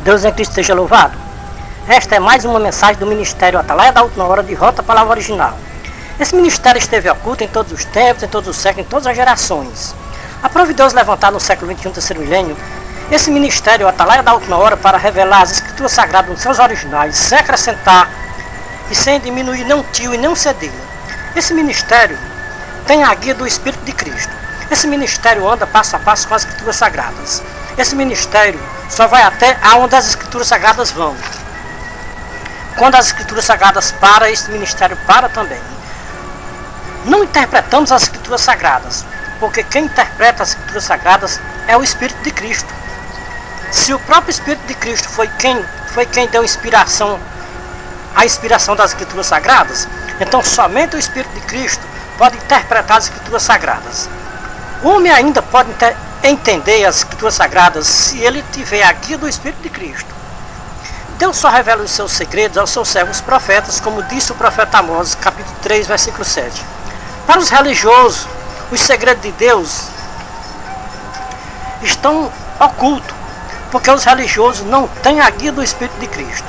Deus em Cristo seja louvado. Esta é mais uma mensagem do Ministério Atalaia da Última Hora, de volta à palavra original. Esse ministério esteve oculto em todos os tempos, em todos os séculos, em todas as gerações. Aprove Deus levantar no século XXI, terceiro milênio, esse Ministério Atalaia da Última Hora para revelar as Escrituras Sagradas nos seus originais, sem acrescentar e sem diminuir nem um tio e nem um cedilha. Esse ministério tem a guia do Espírito de Cristo. Esse ministério anda passo a passo com as Escrituras Sagradas. Esse ministério só vai até aonde as Escrituras Sagradas vão. Quando as Escrituras Sagradas param, esse ministério para também. Não interpretamos as Escrituras Sagradas, porque quem interpreta as Escrituras Sagradas é o Espírito de Cristo. Se o próprio Espírito de Cristo foi quem deu a inspiração das Escrituras Sagradas, então somente o Espírito de Cristo pode interpretar as Escrituras Sagradas. O homem ainda pode entender as Escrituras Sagradas se ele tiver a guia do Espírito de Cristo. Deus só revela os seus segredos aos seus servos profetas, como disse o profeta Amós, capítulo 3, versículo 7. Para os religiosos, os segredos de Deus estão ocultos, porque os religiosos não têm a guia do Espírito de Cristo.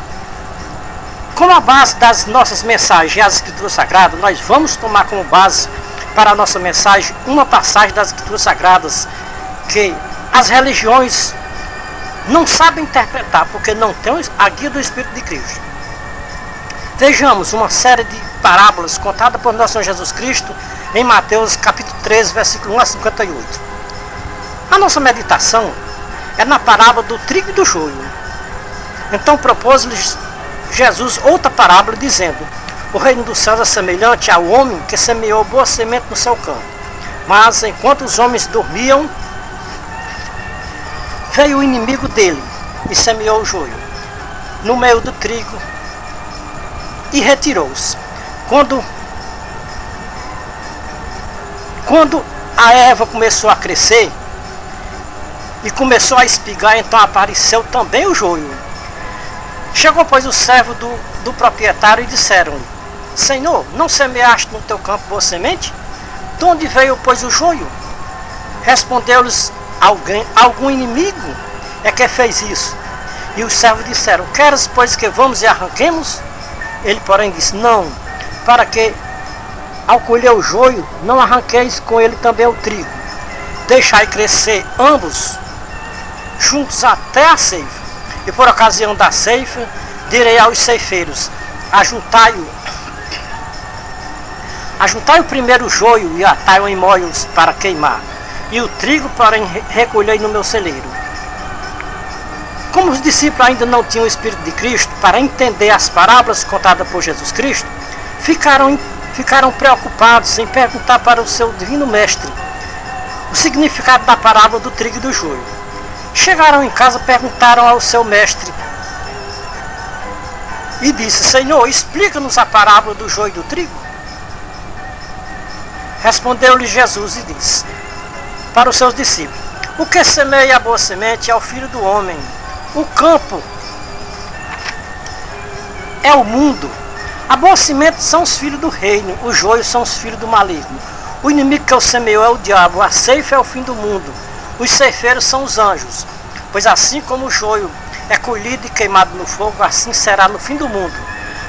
Como a base das nossas mensagens é as Escrituras Sagradas, nós vamos tomar como base para a nossa mensagem uma passagem das Escrituras Sagradas que as religiões não sabem interpretar, porque não tem a guia do Espírito de Cristo. Vejamos uma série de parábolas contadas por nosso Senhor Jesus Cristo em Mateus capítulo 13, versículo 1 a 58. A nossa meditação é na parábola do trigo e do joio. Então propôs-lhes Jesus outra parábola, dizendo: o reino dos céus é semelhante ao homem que semeou boa semente no seu campo. Mas enquanto os homens dormiam, veio o inimigo dele e semeou o joio no meio do trigo e retirou-se. Quando a erva começou a crescer e começou a espigar, então apareceu também o joio. Chegou, pois, o servo do proprietário e disseram-lhe: Senhor, não semeaste no teu campo boa semente? De onde veio, pois, o joio? Respondeu-lhes algum inimigo é que fez isso. E os servos disseram: queres, pois, que vamos e arranquemos? Ele, porém, disse: não, para que, ao colher o joio, não arranqueis com ele também o trigo. Deixai crescer ambos juntos até a ceifa. E por ocasião da ceifa, direi aos ceifeiros: ajuntai o primeiro joio e atai-o em molhos para queimar, e o trigo, porém, recolhei no meu celeiro. Como os discípulos ainda não tinham o Espírito de Cristo para entender as parábolas contadas por Jesus Cristo, ficaram preocupados em perguntar para o seu divino mestre o significado da parábola do trigo e do joio. Chegaram em casa, perguntaram ao seu mestre e disse: Senhor, explica-nos a parábola do joio e do trigo. Respondeu-lhe Jesus e disse para os seus discípulos: o que semeia a boa semente é o Filho do Homem. O campo é o mundo. A boa semente são os filhos do reino, o joio são os filhos do maligno. O inimigo que o semeou é o diabo, a ceifa é o fim do mundo. Os ceifeiros são os anjos, pois assim como o joio é colhido e queimado no fogo, assim será no fim do mundo.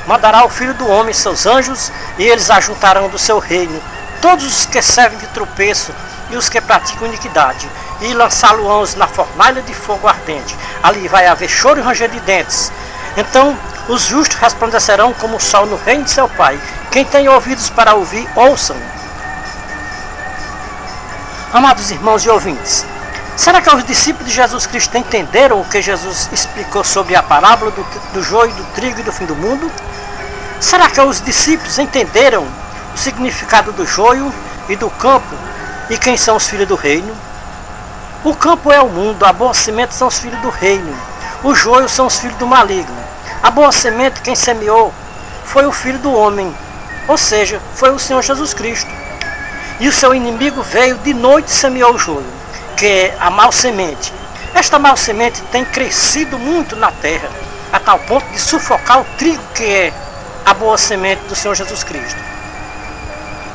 Mandará o Filho do Homem seus anjos, e eles ajuntarão do seu reino todos os que servem de tropeço e os que praticam iniquidade, e lançá-los na fornalha de fogo ardente. Ali vai haver choro e ranger de dentes. Então os justos resplandecerão como o sol no reino de seu Pai. Quem tem ouvidos para ouvir, ouçam. Amados irmãos e ouvintes, será que os discípulos de Jesus Cristo entenderam o que Jesus explicou sobre a parábola do joio, do trigo e do fim do mundo? Será que os discípulos entenderam o significado do joio e do campo e quem são os filhos do reino? O campo é o mundo, a boa semente são os filhos do reino, o joio são os filhos do maligno. A boa semente, quem semeou, foi o Filho do Homem, ou seja, foi o Senhor Jesus Cristo. E o seu inimigo veio de noite e semeou o joio, que é a mau semente. Esta mau semente tem crescido muito na terra, a tal ponto de sufocar o trigo, que é a boa semente do Senhor Jesus Cristo,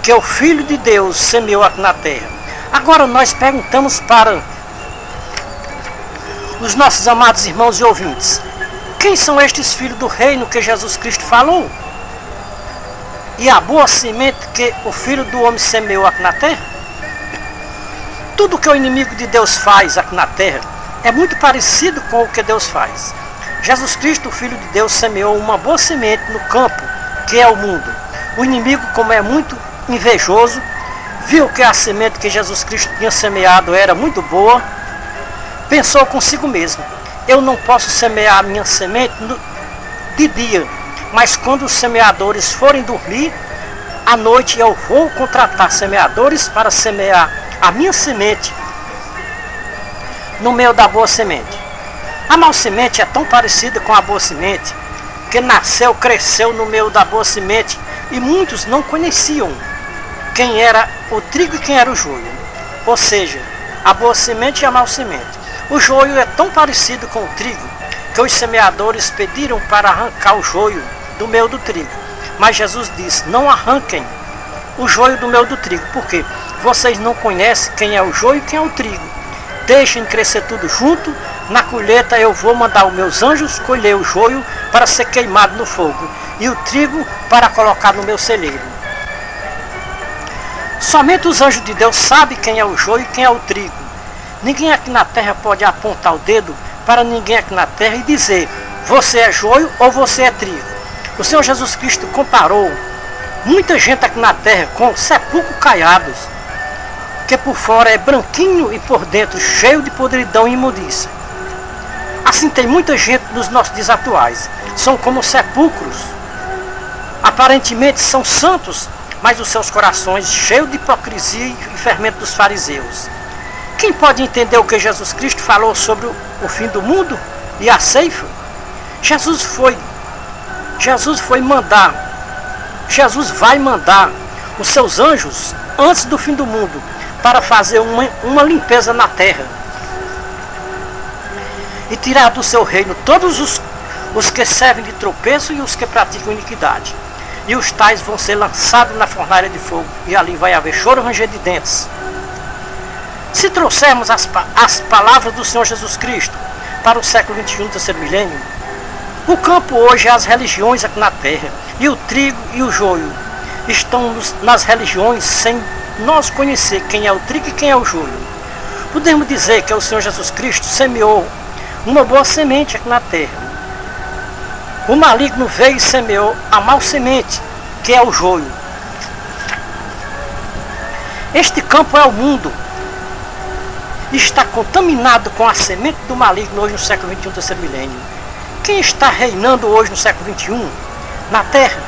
que é o Filho de Deus semeou aqui na terra. Agora nós perguntamos para os nossos amados irmãos e ouvintes, quem são estes filhos do reino que Jesus Cristo falou? E a boa semente que o Filho do Homem semeou aqui na terra? Tudo que o inimigo de Deus faz aqui na terra é muito parecido com o que Deus faz. Jesus Cristo, o Filho de Deus, semeou uma boa semente no campo, que é o mundo. O inimigo, como é muito invejoso, viu que a semente que Jesus Cristo tinha semeado era muito boa, pensou consigo mesmo: eu não posso semear a minha semente de dia, mas quando os semeadores forem dormir, à noite eu vou contratar semeadores para semear a minha semente no meio da boa semente. A mau semente é tão parecida com a boa semente, que nasceu, cresceu no meio da boa semente, e muitos não conheciam quem era o trigo e quem era o joio. Ou seja, a boa semente e a mau semente. O joio é tão parecido com o trigo, que os semeadores pediram para arrancar o joio do meio do trigo. Mas Jesus disse: não arranquem o joio do meio do trigo, porque vocês não conhecem quem é o joio e quem é o trigo. Deixem crescer tudo junto. Na colheita eu vou mandar os meus anjos colher o joio para ser queimado no fogo, e o trigo para colocar no meu celeiro. Somente os anjos de Deus sabem quem é o joio e quem é o trigo. Ninguém aqui na terra pode apontar o dedo para ninguém aqui na terra e dizer: você é joio ou você é trigo. O Senhor Jesus Cristo comparou muita gente aqui na terra com sepulcros caiados, que por fora é branquinho e por dentro cheio de podridão e imundícia. Assim tem muita gente nos nossos dias atuais. São como sepulcros. Aparentemente são santos, mas os seus corações cheios de hipocrisia e fermento dos fariseus. Quem pode entender o que Jesus Cristo falou sobre o fim do mundo e a ceifa? Jesus vai mandar os seus anjos antes do fim do mundo para fazer uma limpeza na terra e tirar do seu reino todos os que servem de tropeço e os que praticam iniquidade. E os tais vão ser lançados na fornalha de fogo, e ali vai haver choro e ranger de dentes. Se trouxermos as palavras do Senhor Jesus Cristo para o século XXI, terceiro milênio, o campo hoje é as religiões aqui na terra, e o trigo e o joio estão nas religiões sem nós conhecer quem é o trigo e quem é o joio. Podemos dizer que o Senhor Jesus Cristo semeou uma boa semente aqui na terra. O maligno veio e semeou a mau semente, que é o joio. Este campo é o mundo. Está contaminado com a semente do maligno hoje no século XXI, terceiro milênio. Quem está reinando hoje no século XXI, na terra,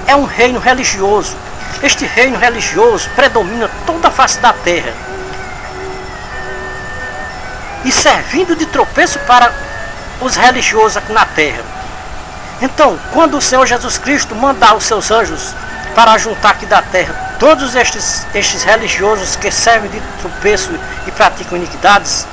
é um reino religioso. Este reino religioso predomina toda a face da terra, e servindo de tropeço para os religiosos aqui na terra. Então, quando o Senhor Jesus Cristo mandar os seus anjos para juntar aqui da terra todos estes religiosos que servem de tropeço e praticam iniquidades,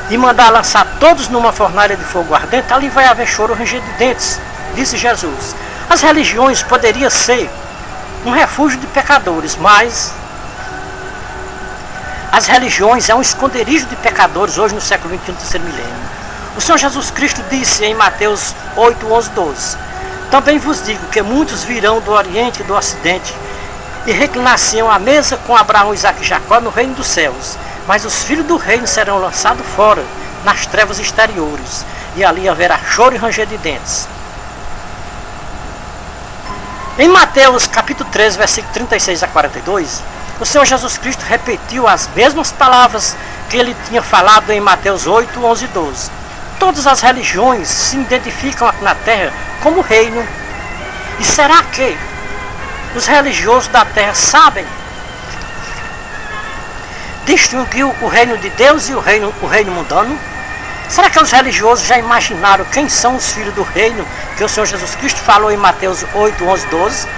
e mandar lançar todos numa fornalha de fogo ardente, ali vai haver choro e ranger de dentes, disse Jesus. As religiões poderiam ser um refúgio de pecadores, mas as religiões é um esconderijo de pecadores hoje no século XXI, terceiro milênio. O Senhor Jesus Cristo disse em Mateus 8, 11, 12: também vos digo que muitos virão do Oriente e do Ocidente e reclinar-se-ão à mesa com Abraão, Isaque e Jacó no reino dos céus. Mas os filhos do reino serão lançados fora, nas trevas exteriores, e ali haverá choro e ranger de dentes. Em Mateus capítulo 13, versículo 36 a 42, o Senhor Jesus Cristo repetiu as mesmas palavras que ele tinha falado em Mateus 8, 11 e 12. Todas as religiões se identificam aqui na terra como reino. E será que os religiosos da terra sabem distinguir o reino de Deus e o reino mundano? Será que os religiosos já imaginaram quem são os filhos do reino que o Senhor Jesus Cristo falou em Mateus 8, 11, 12?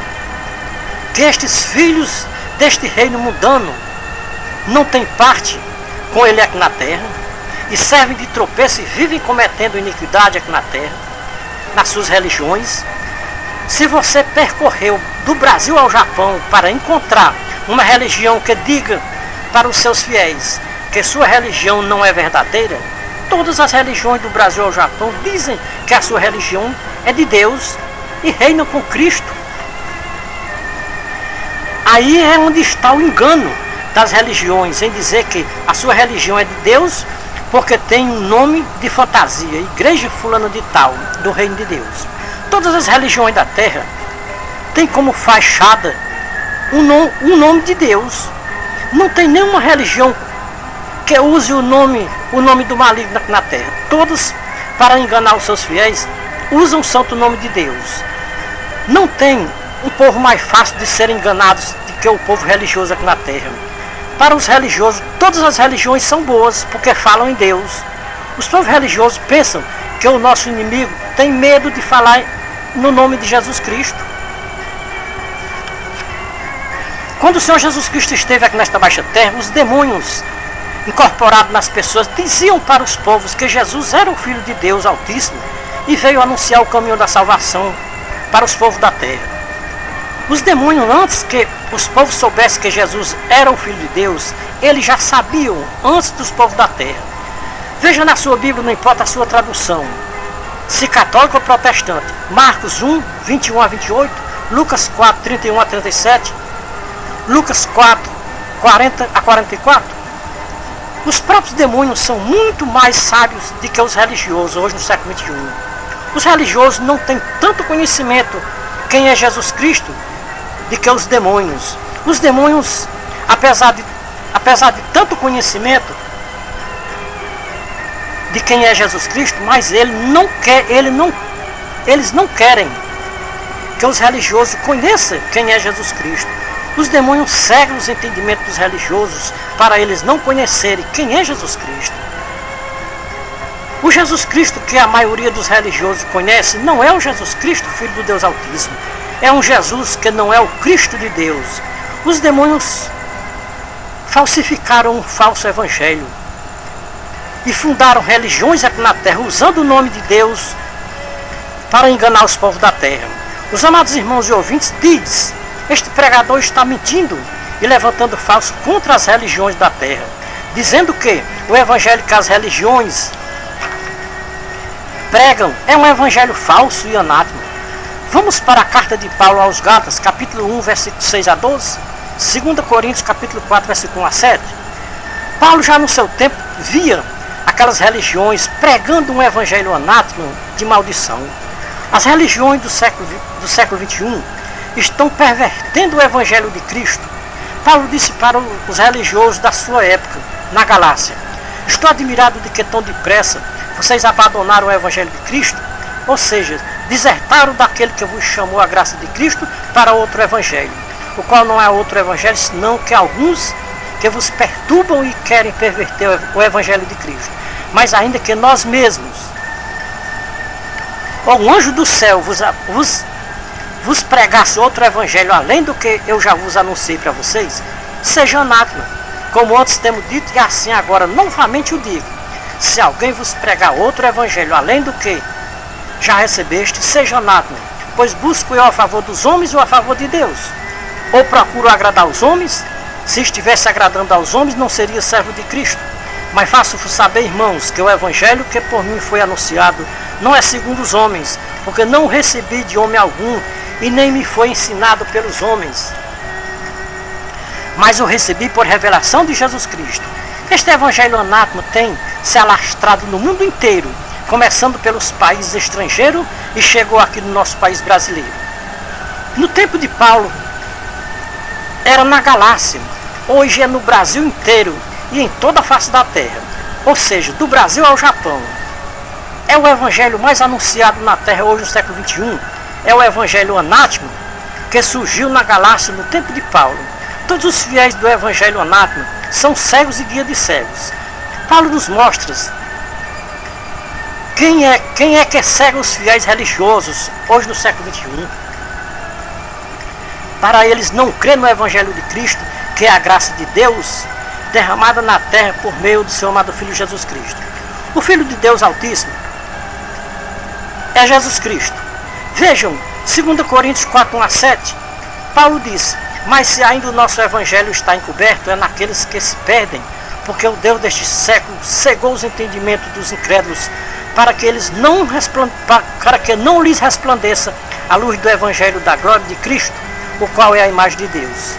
Que estes filhos deste reino mundano não têm parte com ele aqui na terra, e servem de tropeço e vivem cometendo iniquidade aqui na terra, nas suas religiões. Se você percorreu do Brasil ao Japão para encontrar uma religião que diga para os seus fiéis que sua religião não é verdadeira, todas as religiões do Brasil ao Japão dizem que a sua religião é de Deus e reinam com Cristo. Aí é onde está o engano das religiões, em dizer que a sua religião é de Deus porque tem um nome de fantasia, Igreja Fulana de Tal, do Reino de Deus. Todas as religiões da Terra têm como fachada um nome de Deus. Não tem nenhuma religião que use o nome do maligno na Terra. Todos, para enganar os seus fiéis, usam o santo nome de Deus. Não tem um povo mais fácil de ser enganados do que o povo religioso aqui na Terra. Para os religiosos, todas as religiões são boas, porque falam em Deus. Os povos religiosos pensam que o nosso inimigo tem medo de falar no nome de Jesus Cristo. Quando o Senhor Jesus Cristo esteve aqui nesta baixa terra, os demônios incorporados nas pessoas diziam para os povos que Jesus era o Filho de Deus Altíssimo e veio anunciar o caminho da salvação para os povos da terra. Os demônios, antes que os povos soubessem que Jesus era o Filho de Deus, eles já sabiam antes dos povos da terra. Veja na sua Bíblia, não importa a sua tradução, se católico ou protestante, Marcos 1, 21 a 28, Lucas 4, 31 a 37, Lucas 4, 40 a 44. Os próprios demônios são muito mais sábios do que os religiosos hoje no século XXI. Os religiosos não têm tanto conhecimento quem é Jesus Cristo do que os demônios. Os demônios, apesar de tanto conhecimento de quem é Jesus Cristo, mas eles não querem que os religiosos conheçam quem é Jesus Cristo. Os demônios cegam os entendimentos dos religiosos para eles não conhecerem quem é Jesus Cristo. O Jesus Cristo que a maioria dos religiosos conhece não é o Jesus Cristo, Filho do Deus Altíssimo. É um Jesus que não é o Cristo de Deus. Os demônios falsificaram um falso evangelho e fundaram religiões aqui na terra usando o nome de Deus para enganar os povos da terra. Os amados irmãos e ouvintes dizem: este pregador está mentindo e levantando falso contra as religiões da terra, dizendo que o evangelho que as religiões pregam é um evangelho falso e anátema. Vamos para a carta de Paulo aos Gálatas, capítulo 1, versículo 6 a 12, 2 Coríntios, capítulo 4, versículo 1 a 7. Paulo já no seu tempo via aquelas religiões pregando um evangelho anátema de maldição. As religiões do século XXI estão pervertendo o evangelho de Cristo. Paulo disse para os religiosos da sua época, na Galácia: estou admirado de que tão depressa vocês abandonaram o evangelho de Cristo, ou seja, desertaram daquele que vos chamou a graça de Cristo para outro evangelho, o qual não é outro evangelho, senão que alguns que vos perturbam e querem perverter o evangelho de Cristo. Mas ainda que nós mesmos, ou um anjo do céu vos pregasse outro evangelho além do que eu já vos anunciei para vocês, seja anátema, como antes temos dito, e assim agora novamente o digo: se alguém vos pregar outro evangelho além do que já recebeste, seja anátema, pois busco eu a favor dos homens ou a favor de Deus? Ou procuro agradar os homens? Se estivesse agradando aos homens, não seria servo de Cristo. Mas faço-vos saber, irmãos, que o evangelho que por mim foi anunciado não é segundo os homens, porque não o recebi de homem algum, e nem me foi ensinado pelos homens, mas o recebi por revelação de Jesus Cristo. Este evangelho anátema tem se alastrado no mundo inteiro, começando pelos países estrangeiros e chegou aqui no nosso país brasileiro. No tempo de Paulo era na Galácia, hoje é no Brasil inteiro e em toda a face da terra, ou seja, do Brasil ao Japão. É o evangelho mais anunciado na terra hoje no século XXI. É o evangelho anátema que surgiu na Galácia no tempo de Paulo. Todos os fiéis do evangelho anátema são cegos e guia de cegos. Paulo nos mostra quem é que cega os fiéis religiosos hoje no século XXI. Para eles não crer no evangelho de Cristo, que é a graça de Deus derramada na terra por meio do seu amado Filho Jesus Cristo. O Filho de Deus Altíssimo é Jesus Cristo. Vejam, 2 Coríntios 4, 1 a 7, Paulo diz: mas se ainda o nosso evangelho está encoberto, é naqueles que se perdem, porque o Deus deste século cegou os entendimentos dos incrédulos, para que não lhes resplandeça a luz do Evangelho da glória de Cristo, o qual é a imagem de Deus.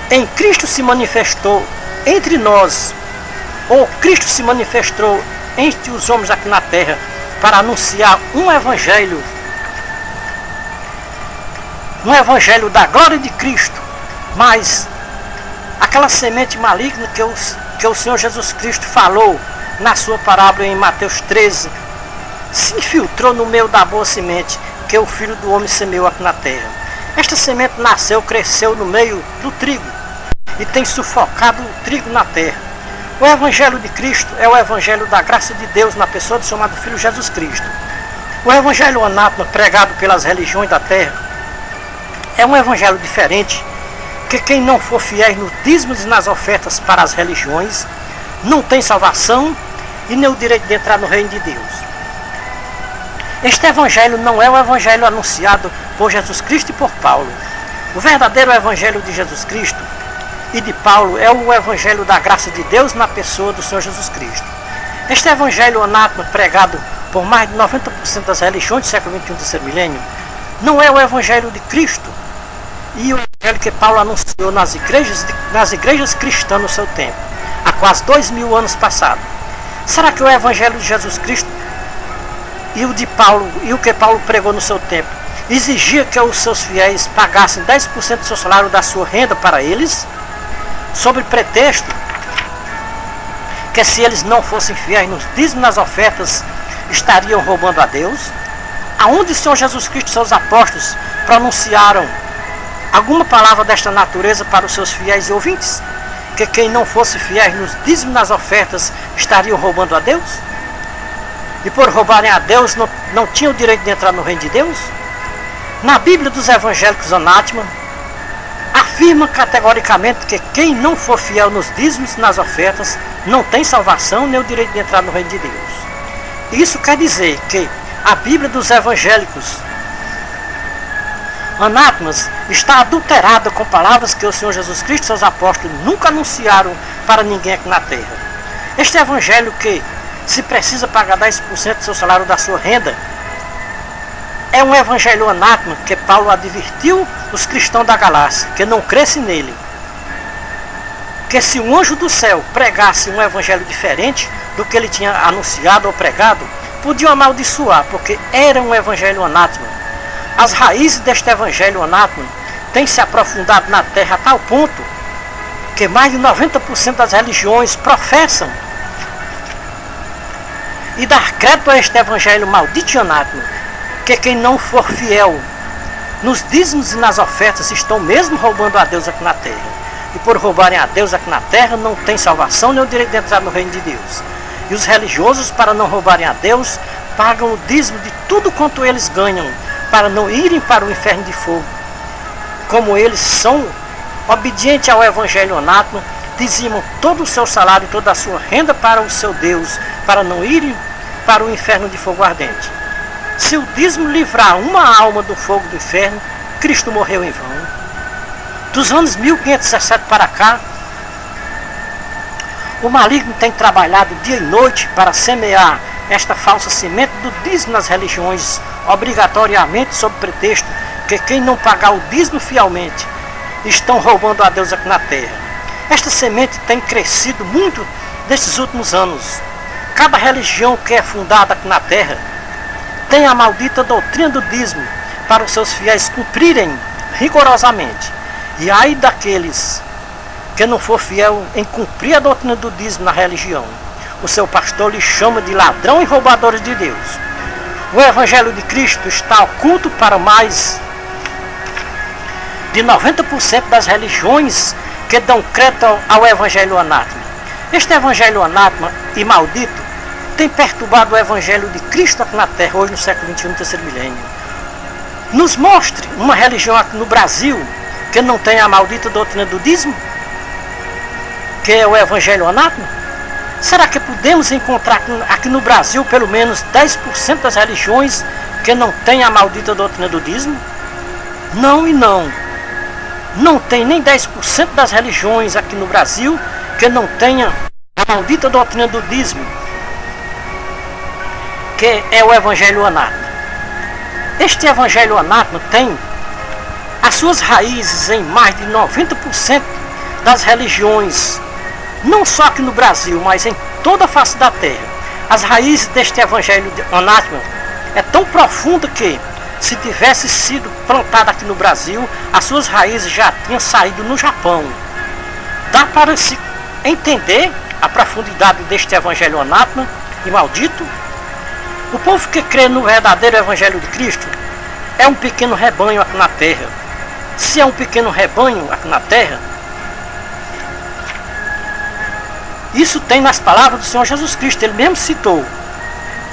Em Cristo se manifestou entre nós, ou Cristo se manifestou entre os homens aqui na terra, para anunciar um Evangelho da glória de Cristo, mas aquela semente maligna que o Senhor Jesus Cristo falou na sua parábola em Mateus 13, se infiltrou no meio da boa semente que o Filho do Homem semeou aqui na terra. Esta semente nasceu, cresceu no meio do trigo e tem sufocado o trigo na terra. O Evangelho de Cristo é o Evangelho da graça de Deus na pessoa do seu amado Filho Jesus Cristo. O Evangelho anátema pregado pelas religiões da terra é um Evangelho diferente, que quem não for fiel nos dízimos e nas ofertas para as religiões não tem salvação e nem o direito de entrar no reino de Deus. Este Evangelho não é o Evangelho anunciado por Jesus Cristo e por Paulo. O verdadeiro Evangelho de Jesus Cristo e de Paulo é o Evangelho da graça de Deus na pessoa do Senhor Jesus Cristo. Este Evangelho anátema pregado por mais de 90% das religiões do século XXI do terceiro milênio não é o Evangelho de Cristo e o Evangelho que Paulo anunciou nas igrejas cristãs no seu tempo, há quase 2000 anos passados. Será que o Evangelho de Jesus Cristo e o de Paulo e o que Paulo pregou no seu tempo exigia que os seus fiéis pagassem 10% do seu salário da sua renda para eles, sob pretexto que se eles não fossem fiéis nos dízimos e nas ofertas estariam roubando a Deus? Aonde o Senhor Jesus Cristo e seus apóstolos pronunciaram alguma palavra desta natureza para os seus fiéis e ouvintes? Que quem não fosse fiel nos dízimos e nas ofertas estariam roubando a Deus? E por roubarem a Deus não tinham o direito de entrar no reino de Deus? Na Bíblia dos Evangélicos Anátema, afirma categoricamente que quem não for fiel nos dízimos e nas ofertas não tem salvação nem o direito de entrar no reino de Deus. Isso quer dizer que a Bíblia dos Evangélicos Anátemas está adulterada com palavras que o Senhor Jesus Cristo e seus apóstolos nunca anunciaram para ninguém aqui na terra. Este Evangelho que se precisa pagar 10% do seu salário da sua renda é um Evangelho anátema que Paulo advertiu os cristãos da Galácia, que não crescem nele. Que se um anjo do céu pregasse um Evangelho diferente do que ele tinha anunciado ou pregado, podiam amaldiçoar, porque era um Evangelho anátema. As raízes deste Evangelho anátema têm se aprofundado na terra a tal ponto que mais de 90% das religiões professam e dar crédito a este Evangelho maldito e anátema, que quem não for fiel nos dízimos e nas ofertas estão mesmo roubando a Deus aqui na terra. E por roubarem a Deus aqui na terra não tem salvação nem o direito de entrar no reino de Deus. E os religiosos, para não roubarem a Deus, pagam o dízimo de tudo quanto eles ganham, para não irem para o inferno de fogo. Como eles são obedientes ao Evangelho anátema, dizimam todo o seu salário e toda a sua renda para o seu Deus, para não irem para o inferno de fogo ardente. Se o dízimo livrar uma alma do fogo do inferno, Cristo morreu em vão. Dos anos 1517 para cá, o maligno tem trabalhado dia e noite para semear esta falsa semente do dízimo nas religiões, obrigatoriamente sob pretexto que quem não pagar o dízimo fielmente estão roubando a Deus aqui na terra. Esta semente tem crescido muito nestes últimos anos. Cada religião que é fundada aqui na terra tem a maldita doutrina do dízimo para os seus fiéis cumprirem rigorosamente. E ai daqueles que não for fiel em cumprir a doutrina do dízimo na religião, o seu pastor lhe chama de ladrão e roubadores de Deus. O Evangelho de Cristo está oculto para mais de 90% das religiões que dão crédito ao Evangelho anátema. Este Evangelho anátema e maldito tem perturbado o Evangelho de Cristo aqui na terra, hoje no século XXI, no terceiro milênio. Nos mostre uma religião aqui no Brasil que não tem a maldita doutrina do dízimo, que é o Evangelho anátema. Será que podemos encontrar aqui no Brasil pelo menos 10% das religiões que não têm a maldita doutrina do dízimo? Não e não. Não tem nem 10% das religiões aqui no Brasil que não tenha a maldita doutrina do dízimo, que é o evangelho anátema. Este evangelho anátema tem as suas raízes em mais de 90% das religiões, não só aqui no Brasil, mas em toda a face da terra. As raízes deste evangelho anátema é tão profunda que, se tivesse sido plantada aqui no Brasil, as suas raízes já tinham saído no Japão. Dá para se entender a profundidade deste evangelho anátema e maldito? O povo que crê no verdadeiro evangelho de Cristo é um pequeno rebanho aqui na terra. Se é um pequeno rebanho aqui na terra, isso tem nas palavras do Senhor Jesus Cristo. Ele mesmo citou,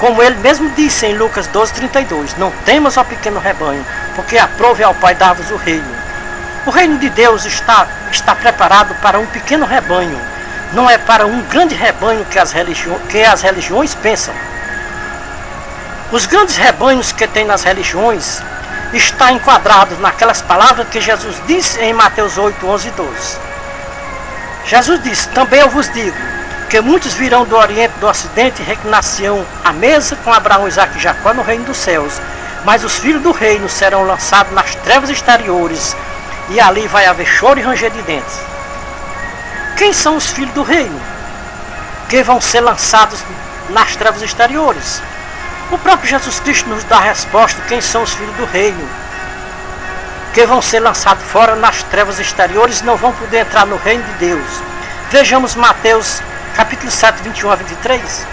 como ele mesmo disse em Lucas 12:32, não temas, ó pequeno rebanho, porque aprove ao Pai dar-vos o reino. O reino de Deus está preparado para um pequeno rebanho, não é para um grande rebanho que as religiões pensam. Os grandes rebanhos que tem nas religiões está enquadrados naquelas palavras que Jesus disse em Mateus 8, 11 e 12. Jesus disse, também eu vos digo, que muitos virão do Oriente e do Ocidente e reclinar-se-ão à mesa com Abraão, Isaque e Jacó no reino dos céus. Mas os filhos do reino serão lançados nas trevas exteriores, e ali vai haver choro e ranger de dentes. Quem são os filhos do reino que vão ser lançados nas trevas exteriores? O próprio Jesus Cristo nos dá a resposta, quem são os filhos do reino que vão ser lançados fora nas trevas exteriores e não vão poder entrar no reino de Deus. Vejamos Mateus capítulo 7, 21 a 23.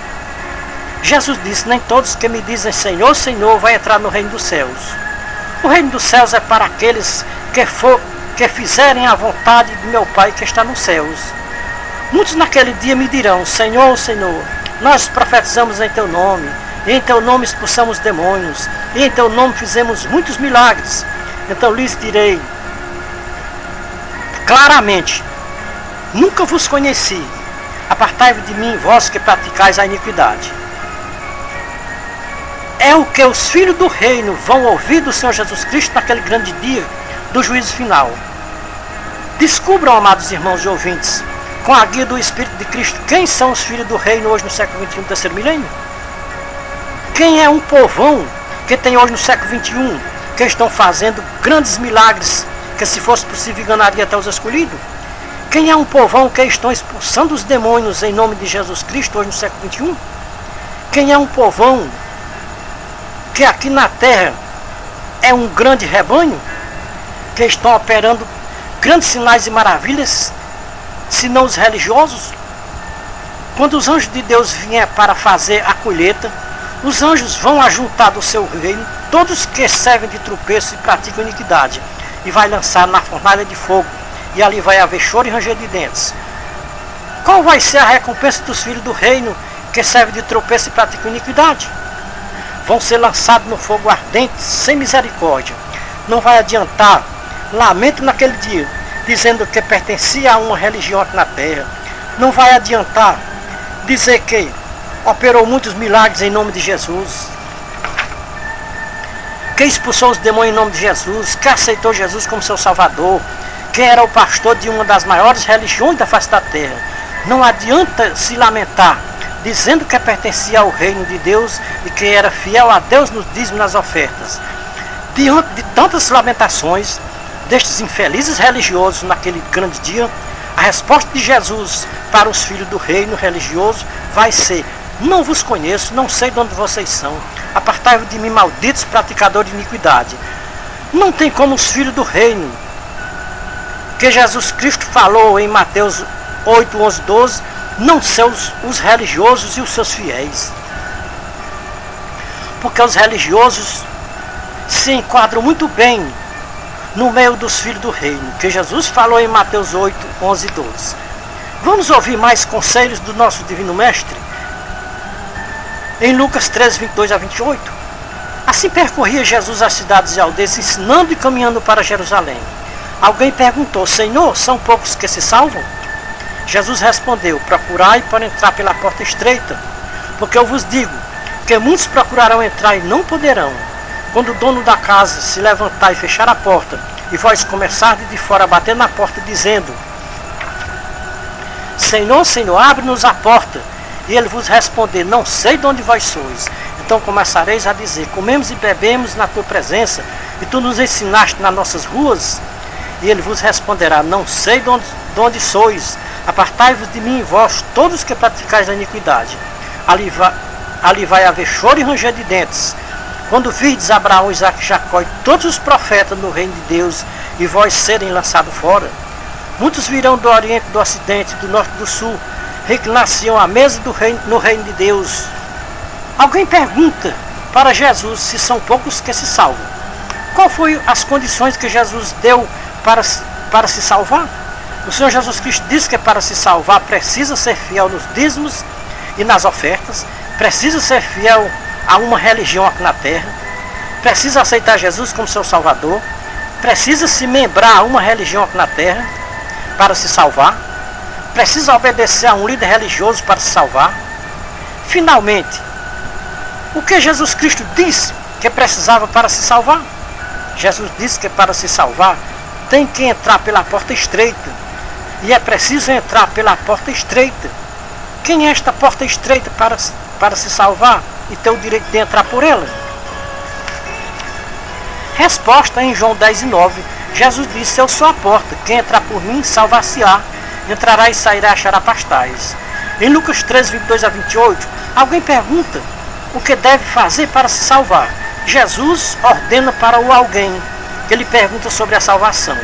Jesus disse, nem todos que me dizem Senhor, Senhor, vai entrar no reino dos céus. O reino dos céus é para aqueles que fizerem a vontade de meu Pai que está nos céus. Muitos naquele dia me dirão, Senhor, Senhor, nós profetizamos em teu nome, e em teu nome expulsamos demônios, e em teu nome fizemos muitos milagres. Então lhes direi claramente, nunca vos conheci, apartai-vos de mim, vós que praticais a iniquidade. É o que os filhos do reino vão ouvir do Senhor Jesus Cristo naquele grande dia do juízo final. Descubram, amados irmãos e ouvintes, com a guia do Espírito de Cristo, quem são os filhos do reino hoje no século XXI, terceiro milênio? Quem é um povão que tem hoje no século XXI, que estão fazendo grandes milagres, que se fosse possível enganaria até os escolhidos? Quem é um povão que estão expulsando os demônios em nome de Jesus Cristo hoje no século XXI? Quem é um povão que aqui na terra é um grande rebanho, que estão operando grandes sinais e maravilhas, senão os religiosos? Quando os anjos de Deus vier para fazer a colheita, os anjos vão ajuntar do seu reino todos que servem de tropeço e praticam iniquidade, e vai lançar na fornalha de fogo, e ali vai haver choro e ranger de dentes. Qual vai ser a recompensa dos filhos do reino que servem de tropeço e praticam iniquidade? Vão ser lançados no fogo ardente, sem misericórdia. Não vai adiantar lamento naquele dia, dizendo que pertencia a uma religião aqui na terra. Não vai adiantar dizer que operou muitos milagres em nome de Jesus, que expulsou os demônios em nome de Jesus, que aceitou Jesus como seu Salvador, que era o pastor de uma das maiores religiões da face da terra. Não adianta se lamentar, dizendo que pertencia ao reino de Deus e que era fiel a Deus nos dízimos e nas ofertas. Diante de tantas lamentações destes infelizes religiosos naquele grande dia, a resposta de Jesus para os filhos do reino religioso vai ser, não vos conheço, não sei de onde vocês são, apartai-vos de mim, malditos praticadores de iniquidade. Não tem como os filhos do reino, que Jesus Cristo falou em Mateus 8, 11, 12, não ser os religiosos e os seus fiéis. Porque os religiosos se enquadram muito bem no meio dos filhos do reino, que Jesus falou em Mateus 8, 11 e 12. Vamos ouvir mais conselhos do nosso Divino Mestre? Em Lucas 13, 22 a 28. Assim percorria Jesus as cidades e aldeias, ensinando e caminhando para Jerusalém. Alguém perguntou, Senhor, são poucos que se salvam? Jesus respondeu, procurai para entrar pela porta estreita, porque eu vos digo que muitos procurarão entrar e não poderão. Quando o dono da casa se levantar e fechar a porta, e vós começardes de fora a bater na porta, dizendo: Senhor, Senhor, abre-nos a porta. E ele vos responder: Não sei de onde vós sois. Então começareis a dizer: Comemos e bebemos na tua presença, e tu nos ensinaste nas nossas ruas. E ele vos responderá: Não sei de onde sois. Apartai-vos de mim, vós, todos que praticais a iniquidade. Ali vai haver choro e ranger de dentes. Quando virdes Abraão, Isaque e Jacó e todos os profetas no reino de Deus, e vós serem lançados fora. Muitos virão do oriente, do ocidente, do norte e do sul, reclinar-se-ão à mesa no reino de Deus. Alguém pergunta para Jesus se são poucos que se salvam. Qual foi as condições que Jesus deu para se salvar? O Senhor Jesus Cristo disse que para se salvar precisa ser fiel nos dízimos e nas ofertas, precisa ser fiel a uma religião aqui na terra, precisa aceitar Jesus como seu Salvador, precisa se membrar a uma religião aqui na terra para se salvar, precisa obedecer a um líder religioso para se salvar. Finalmente, o que Jesus Cristo disse que precisava para se salvar? Jesus disse que para se salvar tem que entrar pela porta estreita, e é preciso entrar pela porta estreita. Quem é esta porta estreita para se salvar e ter o direito de entrar por ela? Resposta em João 10:9. Jesus disse: Eu sou a porta, quem entrar por mim salvar-se-á, entrará e sairá e achará pastais. Em Lucas 13:22-28, alguém pergunta o que deve fazer para se salvar. Jesus ordena para o alguém que lhe pergunta sobre a salvação.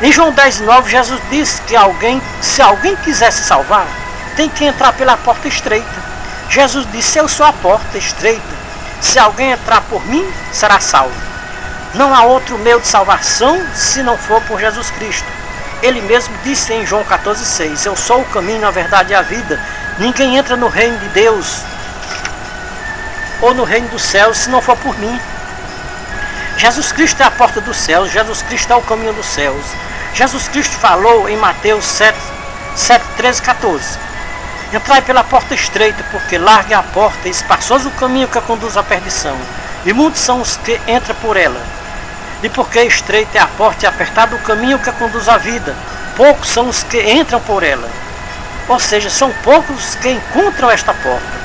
Em João 10:9, Jesus disse que se alguém quiser se salvar, tem que entrar pela porta estreita. Jesus disse: Eu sou a porta estreita. Se alguém entrar por mim, será salvo. Não há outro meio de salvação se não for por Jesus Cristo. Ele mesmo disse em João 14:6: Eu sou o caminho, a verdade e a vida. Ninguém entra no reino de Deus ou no reino dos céus se não for por mim. Jesus Cristo é a porta dos céus. Jesus Cristo é o caminho dos céus. Jesus Cristo falou em Mateus 7:13-14: Entrai pela porta estreita, porque larga é a porta e espaçoso o caminho que conduz à perdição, e muitos são os que entram por ela. E porque estreita é a porta e apertado o caminho que conduz à vida, poucos são os que entram por ela. Ou seja, são poucos que encontram esta porta.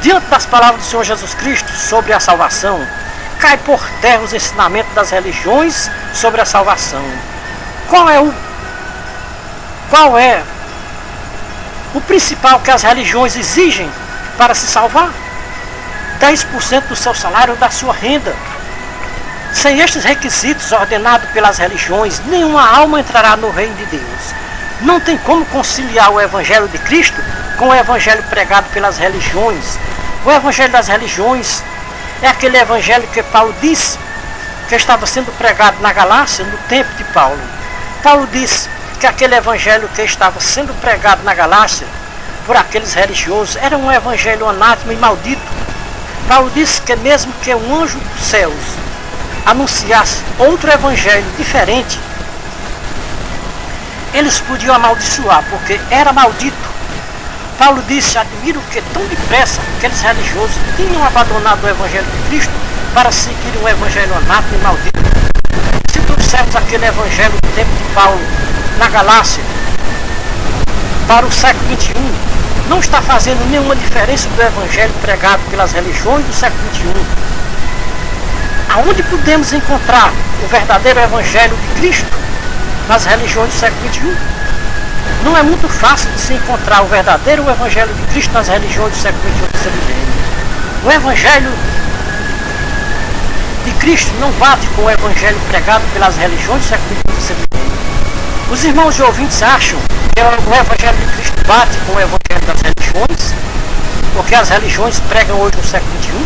Diante das palavras do Senhor Jesus Cristo sobre a salvação, cai por terra os ensinamentos das religiões sobre a salvação. Qual é o principal que as religiões exigem para se salvar? 10% do seu salário ou da sua renda. Sem estes requisitos ordenados pelas religiões, nenhuma alma entrará no reino de Deus. Não tem como conciliar o evangelho de Cristo com o evangelho pregado pelas religiões. O evangelho das religiões é aquele evangelho que Paulo disse que estava sendo pregado na Galácia no tempo de Paulo. Paulo disse que aquele evangelho que estava sendo pregado na Galácia por aqueles religiosos era um evangelho anátema e maldito. Paulo disse que mesmo que um anjo dos céus anunciasse outro evangelho diferente, eles podiam amaldiçoar, porque era maldito. Paulo disse: admiro que tão depressa aqueles religiosos tinham abandonado o evangelho de Cristo para seguir um evangelho anátema e maldito. Se trouxermos aquele evangelho do tempo de Paulo na Galácia para o século XXI, não está fazendo nenhuma diferença do evangelho pregado pelas religiões do século XXI. Aonde podemos encontrar o verdadeiro evangelho de Cristo? Nas religiões do século XXI. Não é muito fácil de se encontrar o verdadeiro evangelho de Cristo nas religiões do século XXI. O evangelho de Cristo não bate com o evangelho pregado pelas religiões do século XXI. Os irmãos e ouvintes acham que o evangelho de Cristo bate com o evangelho das religiões, porque as religiões pregam hoje no século XXI.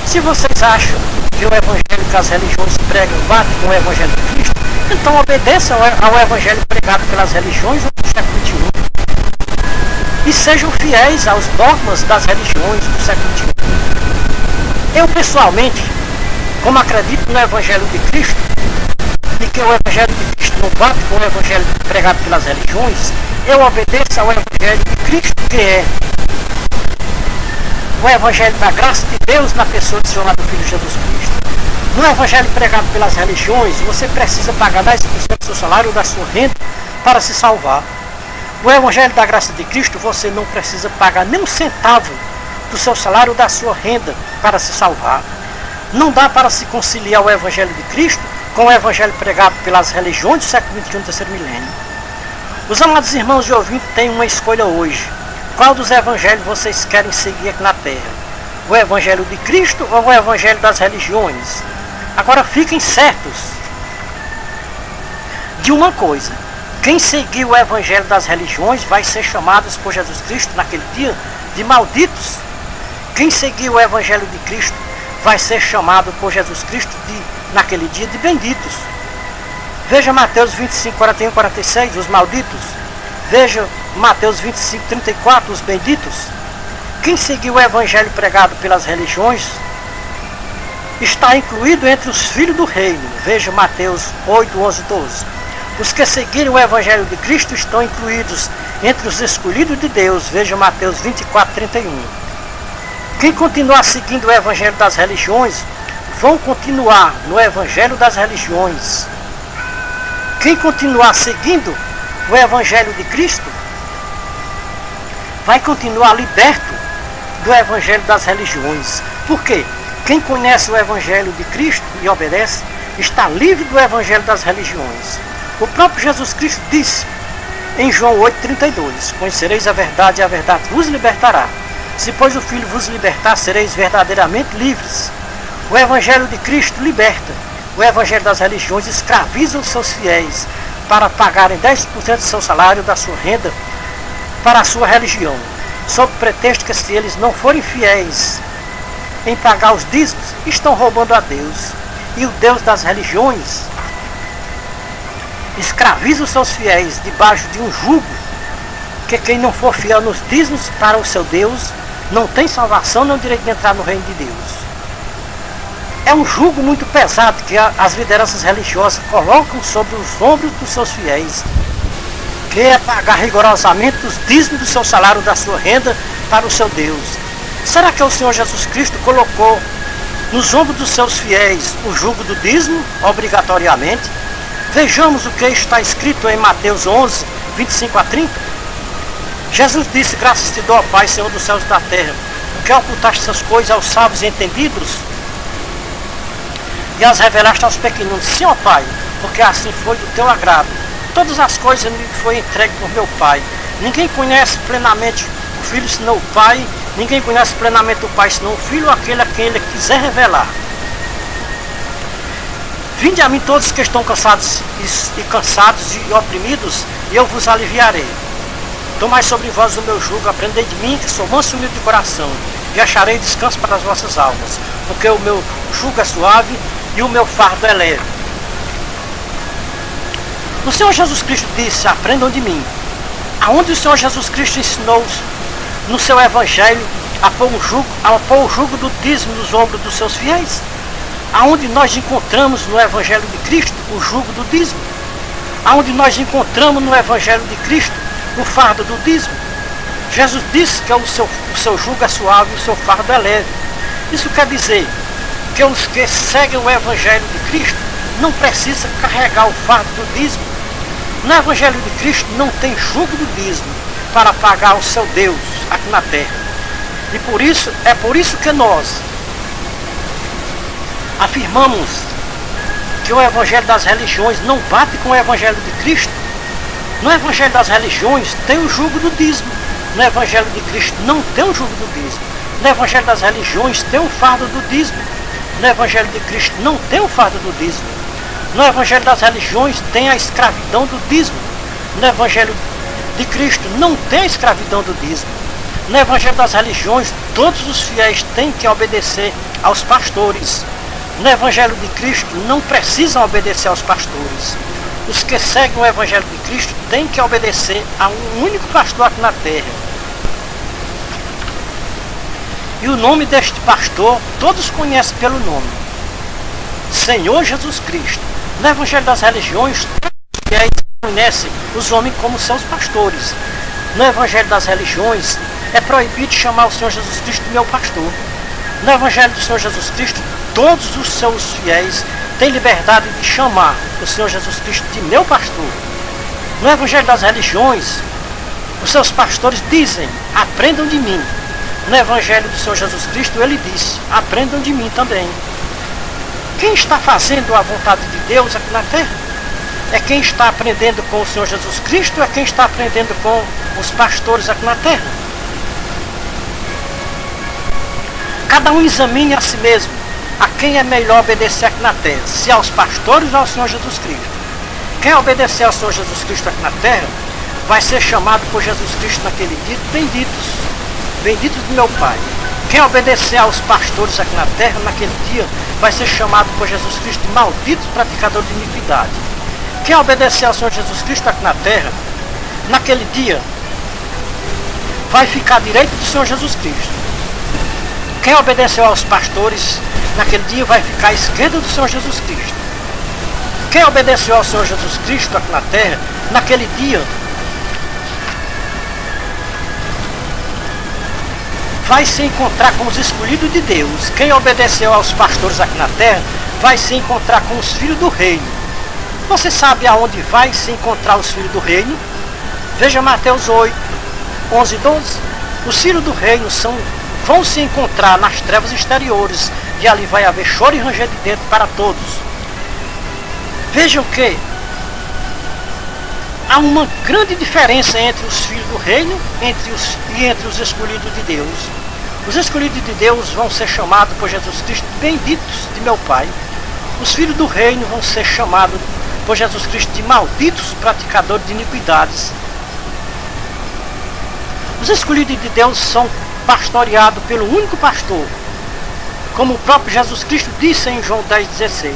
Se vocês acham que o evangelho que as religiões pregam bate com o evangelho de Cristo, então obedeçam ao evangelho pregado pelas religiões do século XXI. E sejam fiéis aos dogmas das religiões do século XXI. Eu pessoalmente, como acredito no evangelho de Cristo, e que o evangelho de Cristo não bate com o evangelho pregado pelas religiões, eu obedeço ao evangelho de Cristo, que é o evangelho da graça de Deus na pessoa do seu amado Filho Jesus Cristo. No evangelho pregado pelas religiões, você precisa pagar 10% do seu salário ou da sua renda para se salvar. No evangelho da graça de Cristo, você não precisa pagar nem um centavo do seu salário ou da sua renda para se salvar. Não dá para se conciliar o evangelho de Cristo com o evangelho pregado pelas religiões do século XXI do terceiro milênio. Os amados irmãos e ouvintes têm uma escolha hoje. Qual dos evangelhos vocês querem seguir aqui na terra? O evangelho de Cristo ou o evangelho das religiões? Agora fiquem certos de uma coisa: quem seguir o evangelho das religiões vai ser chamado por Jesus Cristo naquele dia de malditos. Quem seguir o evangelho de Cristo vai ser chamado por Jesus Cristo naquele dia de benditos. Veja Mateus 25, 41 e 46, os malditos. Veja Mateus 25, 34, os benditos. Quem seguiu o evangelho pregado pelas religiões está incluído entre os filhos do reino. Veja Mateus 8, 11 e 12. Os que seguiram o evangelho de Cristo estão incluídos entre os escolhidos de Deus. Veja Mateus 24, 31. Quem continuar seguindo o evangelho das religiões vão continuar no evangelho das religiões. Quem continuar seguindo o evangelho de Cristo vai continuar liberto do evangelho das religiões. Por quê? Quem conhece o evangelho de Cristo e obedece está livre do evangelho das religiões. O próprio Jesus Cristo disse em João 8,32: conhecereis a verdade e a verdade vos libertará. Se pois o Filho vos libertar, sereis verdadeiramente livres. O evangelho de Cristo liberta. O evangelho das religiões escraviza os seus fiéis para pagarem 10% do seu salário, da sua renda, para a sua religião, sob pretexto que, se eles não forem fiéis em pagar os dízimos, estão roubando a Deus. E o Deus das religiões escraviza os seus fiéis debaixo de um jugo, que quem não for fiel nos dízimos para o seu Deus não tem salvação nem o direito de entrar no reino de Deus. É um jugo muito pesado que as lideranças religiosas colocam sobre os ombros dos seus fiéis, que é pagar rigorosamente os dízimos do seu salário, da sua renda, para o seu Deus. Será que o Senhor Jesus Cristo colocou nos ombros dos seus fiéis o jugo do dízimo, obrigatoriamente? Vejamos o que está escrito em Mateus 11, 25 a 30. Jesus disse: graças te dou, ó Pai, Senhor dos céus e da terra, porque ocultaste essas coisas aos sábios e entendidos e as revelaste aos pequeninos. Sim, ó Pai, porque assim foi do teu agrado. Todas as coisas me foi entregue por meu Pai. Ninguém conhece plenamente o Filho senão o Pai. Ninguém conhece plenamente o Pai senão o Filho, aquele a quem Ele quiser revelar. Vinde a mim todos que estão cansados e oprimidos, e eu vos aliviarei. Tomai sobre vós o meu jugo, aprendei de mim, que sou manso e humilde de coração, e acharei descanso para as vossas almas, porque o meu jugo é suave e o meu fardo é leve. O Senhor Jesus Cristo disse: aprendam de mim. Aonde o Senhor Jesus Cristo ensinou no seu evangelho a pôr o jugo do dízimo nos ombros dos seus fiéis? Aonde nós encontramos no evangelho de Cristo o jugo do dízimo? Aonde nós encontramos no evangelho de Cristo o fardo do dízimo? Jesus disse que o seu jugo é suave e o seu fardo é leve. Isso quer dizer que os que seguem o evangelho de Cristo não precisam carregar o fardo do dízimo. No evangelho de Cristo não tem jugo do dízimo para pagar o seu Deus aqui na terra. E é por isso que nós afirmamos que o evangelho das religiões não bate com o evangelho de Cristo. No evangelho das religiões tem o jugo do dízimo. No evangelho de Cristo não tem o jugo do dízimo. No evangelho das religiões tem o fardo do dízimo. No evangelho de Cristo não tem o fardo do dízimo. No evangelho das religiões tem a escravidão do dízimo. No evangelho de Cristo não tem a escravidão do dízimo. No evangelho das religiões todos os fiéis têm que obedecer aos pastores. No evangelho de Cristo não precisam obedecer aos pastores. Os que seguem o evangelho de Cristo têm que obedecer a um único pastor aqui na terra. E o nome deste pastor todos conhecem pelo nome: Senhor Jesus Cristo. No evangelho das religiões todos os fiéis conhecem os homens como seus pastores. No evangelho das religiões é proibido chamar o Senhor Jesus Cristo de meu pastor. No evangelho do Senhor Jesus Cristo todos os seus fiéis têm liberdade de chamar o Senhor Jesus Cristo de meu pastor. No Evangelho das Religiões, os seus pastores dizem, aprendam de mim. No Evangelho do Senhor Jesus Cristo, ele disse, aprendam de mim também. Quem está fazendo a vontade de Deus aqui na terra? É quem está aprendendo com o Senhor Jesus Cristo ou é quem está aprendendo com os pastores aqui na terra? Cada um examine a si mesmo a quem é melhor obedecer aqui na terra, se aos pastores ou ao Senhor Jesus Cristo. Quem obedecer ao Senhor Jesus Cristo aqui na terra vai ser chamado por Jesus Cristo naquele dia, benditos, benditos de meu Pai. Quem obedecer aos pastores aqui na terra, naquele dia, vai ser chamado por Jesus Cristo de malditos praticadores de iniquidade. Quem obedecer ao Senhor Jesus Cristo aqui na terra, naquele dia, vai ficar à direita do Senhor Jesus Cristo. Quem obedeceu aos pastores, naquele dia, vai ficar à esquerda do Senhor Jesus Cristo. Quem obedeceu ao Senhor Jesus Cristo aqui na terra, naquele dia, vai se encontrar com os escolhidos de Deus. Quem obedeceu aos pastores aqui na terra, vai se encontrar com os filhos do reino. Você sabe aonde vai se encontrar os filhos do reino? Veja Mateus 8, 11 e 12. Os filhos do reino vão se encontrar nas trevas exteriores, e ali vai haver choro e ranger de dentro para todos. Vejam que há uma grande diferença entre os filhos do reino e entre os escolhidos de Deus. Os escolhidos de Deus vão ser chamados por Jesus Cristo benditos de meu Pai. Os filhos do reino vão ser chamados por Jesus Cristo de malditos praticadores de iniquidades. Os escolhidos de Deus são pastoreados pelo único pastor, como o próprio Jesus Cristo disse em João 10,16.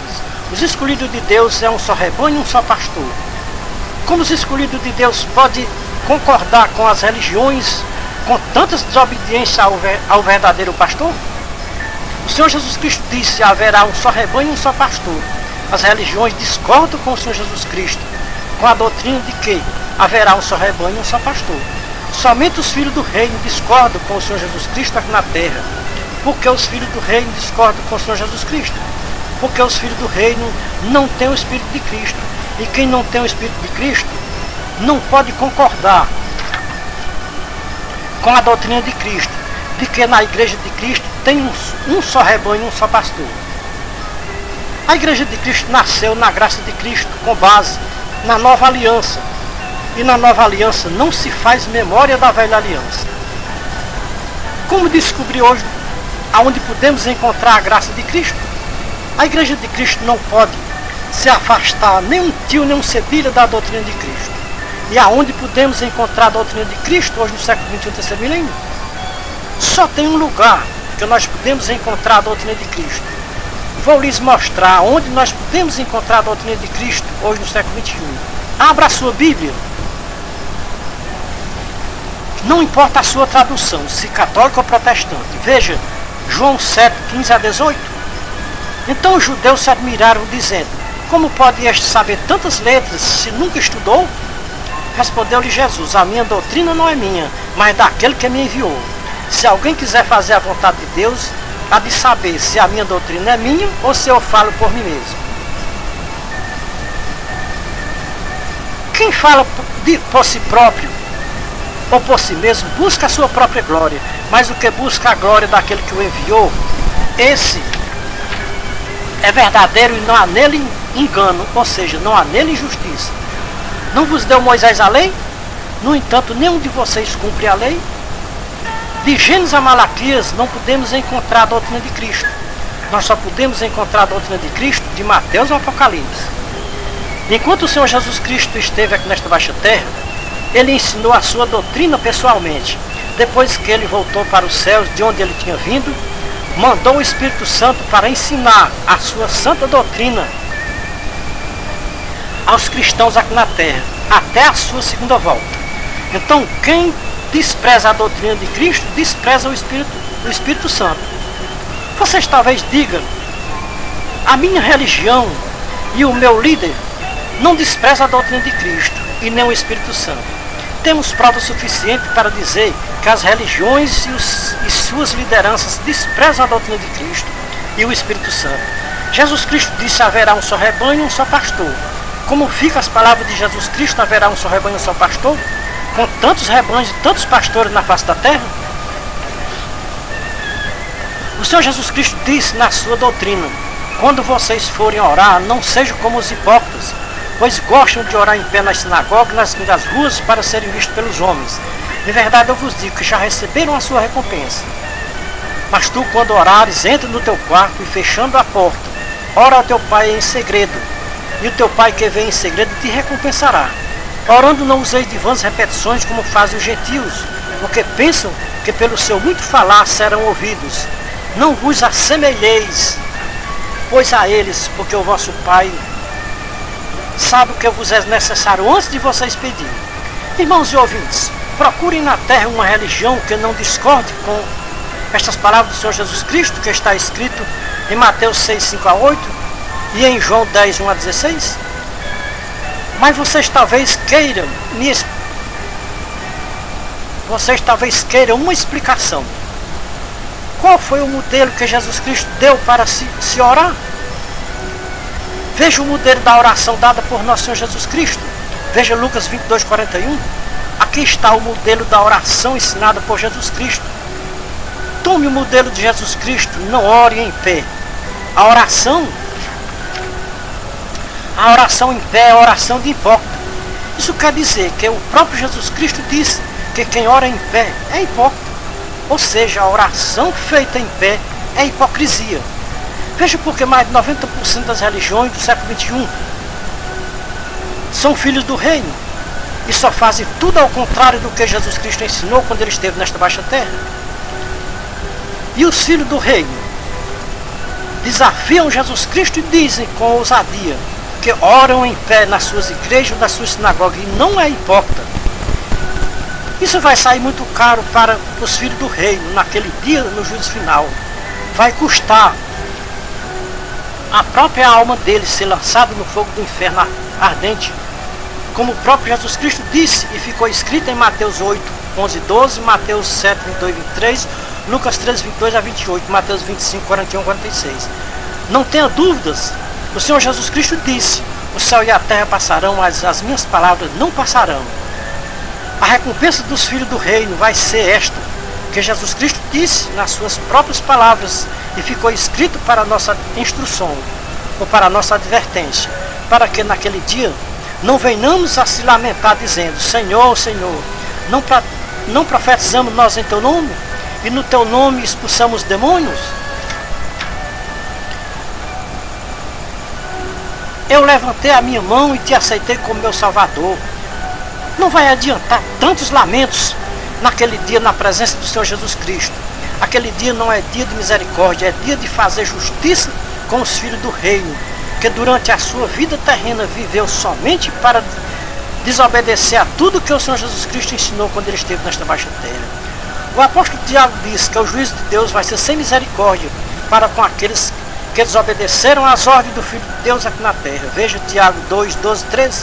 Os escolhidos de Deus é um só rebanho e um só pastor. Como os escolhidos de Deus podem concordar com as religiões, com tantas desobediências ao verdadeiro pastor? O Senhor Jesus Cristo disse, haverá um só rebanho e um só pastor. As religiões discordam com o Senhor Jesus Cristo, com a doutrina de que haverá um só rebanho e um só pastor. Somente os filhos do reino discordam com o Senhor Jesus Cristo aqui na terra. Porque os filhos do reino discordam com o Senhor Jesus Cristo? Porque os filhos do reino não têm o Espírito de Cristo. E quem não tem o Espírito de Cristo não pode concordar com a doutrina de Cristo, de que na igreja de Cristo tem um só rebanho e um só pastor. A igreja de Cristo nasceu na graça de Cristo com base na nova aliança. E na nova aliança não se faz memória da velha aliança. Como descobrir hoje aonde podemos encontrar a graça de Cristo? A igreja de Cristo não pode se afastar nem um tio, nem um cedilha da doutrina de Cristo. E aonde podemos encontrar a doutrina de Cristo hoje no século XXI, terceiro milênio? Só tem um lugar que nós podemos encontrar a doutrina de Cristo. Vou lhes mostrar onde nós podemos encontrar a doutrina de Cristo hoje no século XXI. Abra a sua Bíblia. Não importa a sua tradução, se católica ou protestante. Veja, João 7, 15 a 18. Então os judeus se admiraram, dizendo, como pode este saber tantas letras, se nunca estudou? Respondeu-lhe Jesus, a minha doutrina não é minha, mas daquele que me enviou. Se alguém quiser fazer a vontade de Deus, há de saber se a minha doutrina é minha ou se eu falo por mim mesmo. Quem fala por si próprio ou por si mesmo, busca a sua própria glória, mas o que busca a glória daquele que o enviou, esse é verdadeiro e não há nele engano, ou seja, não há nele injustiça. Não vos deu Moisés a lei? No entanto, nenhum de vocês cumpre a lei. De Gênesis a Malaquias não podemos encontrar a doutrina de Cristo. Nós só podemos encontrar a doutrina de Cristo de Mateus ao Apocalipse. Enquanto o Senhor Jesus Cristo esteve aqui nesta baixa terra, ele ensinou a sua doutrina pessoalmente. Depois que ele voltou para os céus, de onde ele tinha vindo, mandou o Espírito Santo para ensinar a sua santa doutrina aos cristãos aqui na terra, até a sua segunda volta. Então, quem despreza a doutrina de Cristo, despreza o Espírito Santo. Vocês talvez digam, a minha religião e o meu líder não despreza a doutrina de Cristo e nem o Espírito Santo. Temos prova suficiente para dizer que as religiões e suas lideranças desprezam a doutrina de Cristo, e o Espírito Santo. Jesus Cristo disse: haverá um só rebanho e um só pastor. Como ficam as palavras de Jesus Cristo: haverá um só rebanho e um só pastor? Com tantos rebanhos e tantos pastores na face da terra? O Senhor Jesus Cristo disse na sua doutrina: quando vocês forem orar, não sejam como os hipócritas, pois gostam de orar em pé nas sinagogas e nas ruas para serem vistos pelos homens. De verdade eu vos digo que já receberam a sua recompensa. Mas tu, quando orares, entra no teu quarto e, fechando a porta, ora ao teu Pai em segredo, e o teu Pai que vem em segredo te recompensará. Orando não useis de vãs repetições como fazem os gentios, porque pensam que pelo seu muito falar serão ouvidos. Não vos assemelheis, pois a eles, porque o vosso Pai sabe o que vos é necessário antes de vocês pedirem. Irmãos e ouvintes, procurem na terra uma religião que não discorde com estas palavras do Senhor Jesus Cristo, que está escrito em Mateus 6, 5 a 8 e em João 10, 1 a 16. Mas vocês talvez queiram uma explicação. Qual foi o modelo que Jesus Cristo deu para se orar? Veja o modelo da oração dada por nosso Senhor Jesus Cristo. Veja Lucas 22, 41. Aqui está o modelo da oração ensinada por Jesus Cristo. Tome o modelo de Jesus Cristo, não ore em pé. A oração em pé é a oração de hipócrita. Isso quer dizer que o próprio Jesus Cristo disse que quem ora em pé é hipócrita. Ou seja, a oração feita em pé é hipocrisia. Veja porque mais de 90% das religiões do século XXI são filhos do reino e só fazem tudo ao contrário do que Jesus Cristo ensinou quando ele esteve nesta baixa terra. E os filhos do reino desafiam Jesus Cristo e dizem com ousadia que oram em pé nas suas igrejas, nas suas sinagogas, e não é hipócrita. Isso vai sair muito caro para os filhos do reino naquele dia, no juízo final. Vai custar a própria alma deles ser lançada no fogo do inferno ardente, como o próprio Jesus Cristo disse e ficou escrito em Mateus 8, 11, 12, Mateus 7, 22, 23, Lucas 13, 22 a 28, Mateus 25, 41, 46. Não tenha dúvidas, o Senhor Jesus Cristo disse: o céu e a terra passarão, mas as minhas palavras não passarão. A recompensa dos filhos do reino vai ser esta, que Jesus Cristo disse nas suas próprias palavras e ficou escrito para a nossa instrução, ou para a nossa advertência, para que naquele dia não venhamos a se lamentar dizendo: Senhor, Senhor, não profetizamos nós em teu nome? E no teu nome expulsamos demônios? Eu levantei a minha mão e te aceitei como meu Salvador. Não vai adiantar tantos lamentos naquele dia na presença do Senhor Jesus Cristo. Aquele dia não é dia de misericórdia, é dia de fazer justiça com os filhos do reino, que durante a sua vida terrena viveu somente para desobedecer a tudo que o Senhor Jesus Cristo ensinou quando ele esteve nesta baixa terra. O apóstolo Tiago diz que o juízo de Deus vai ser sem misericórdia para com aqueles que desobedeceram às ordens do Filho de Deus aqui na terra. Veja Tiago 2, 12, 13.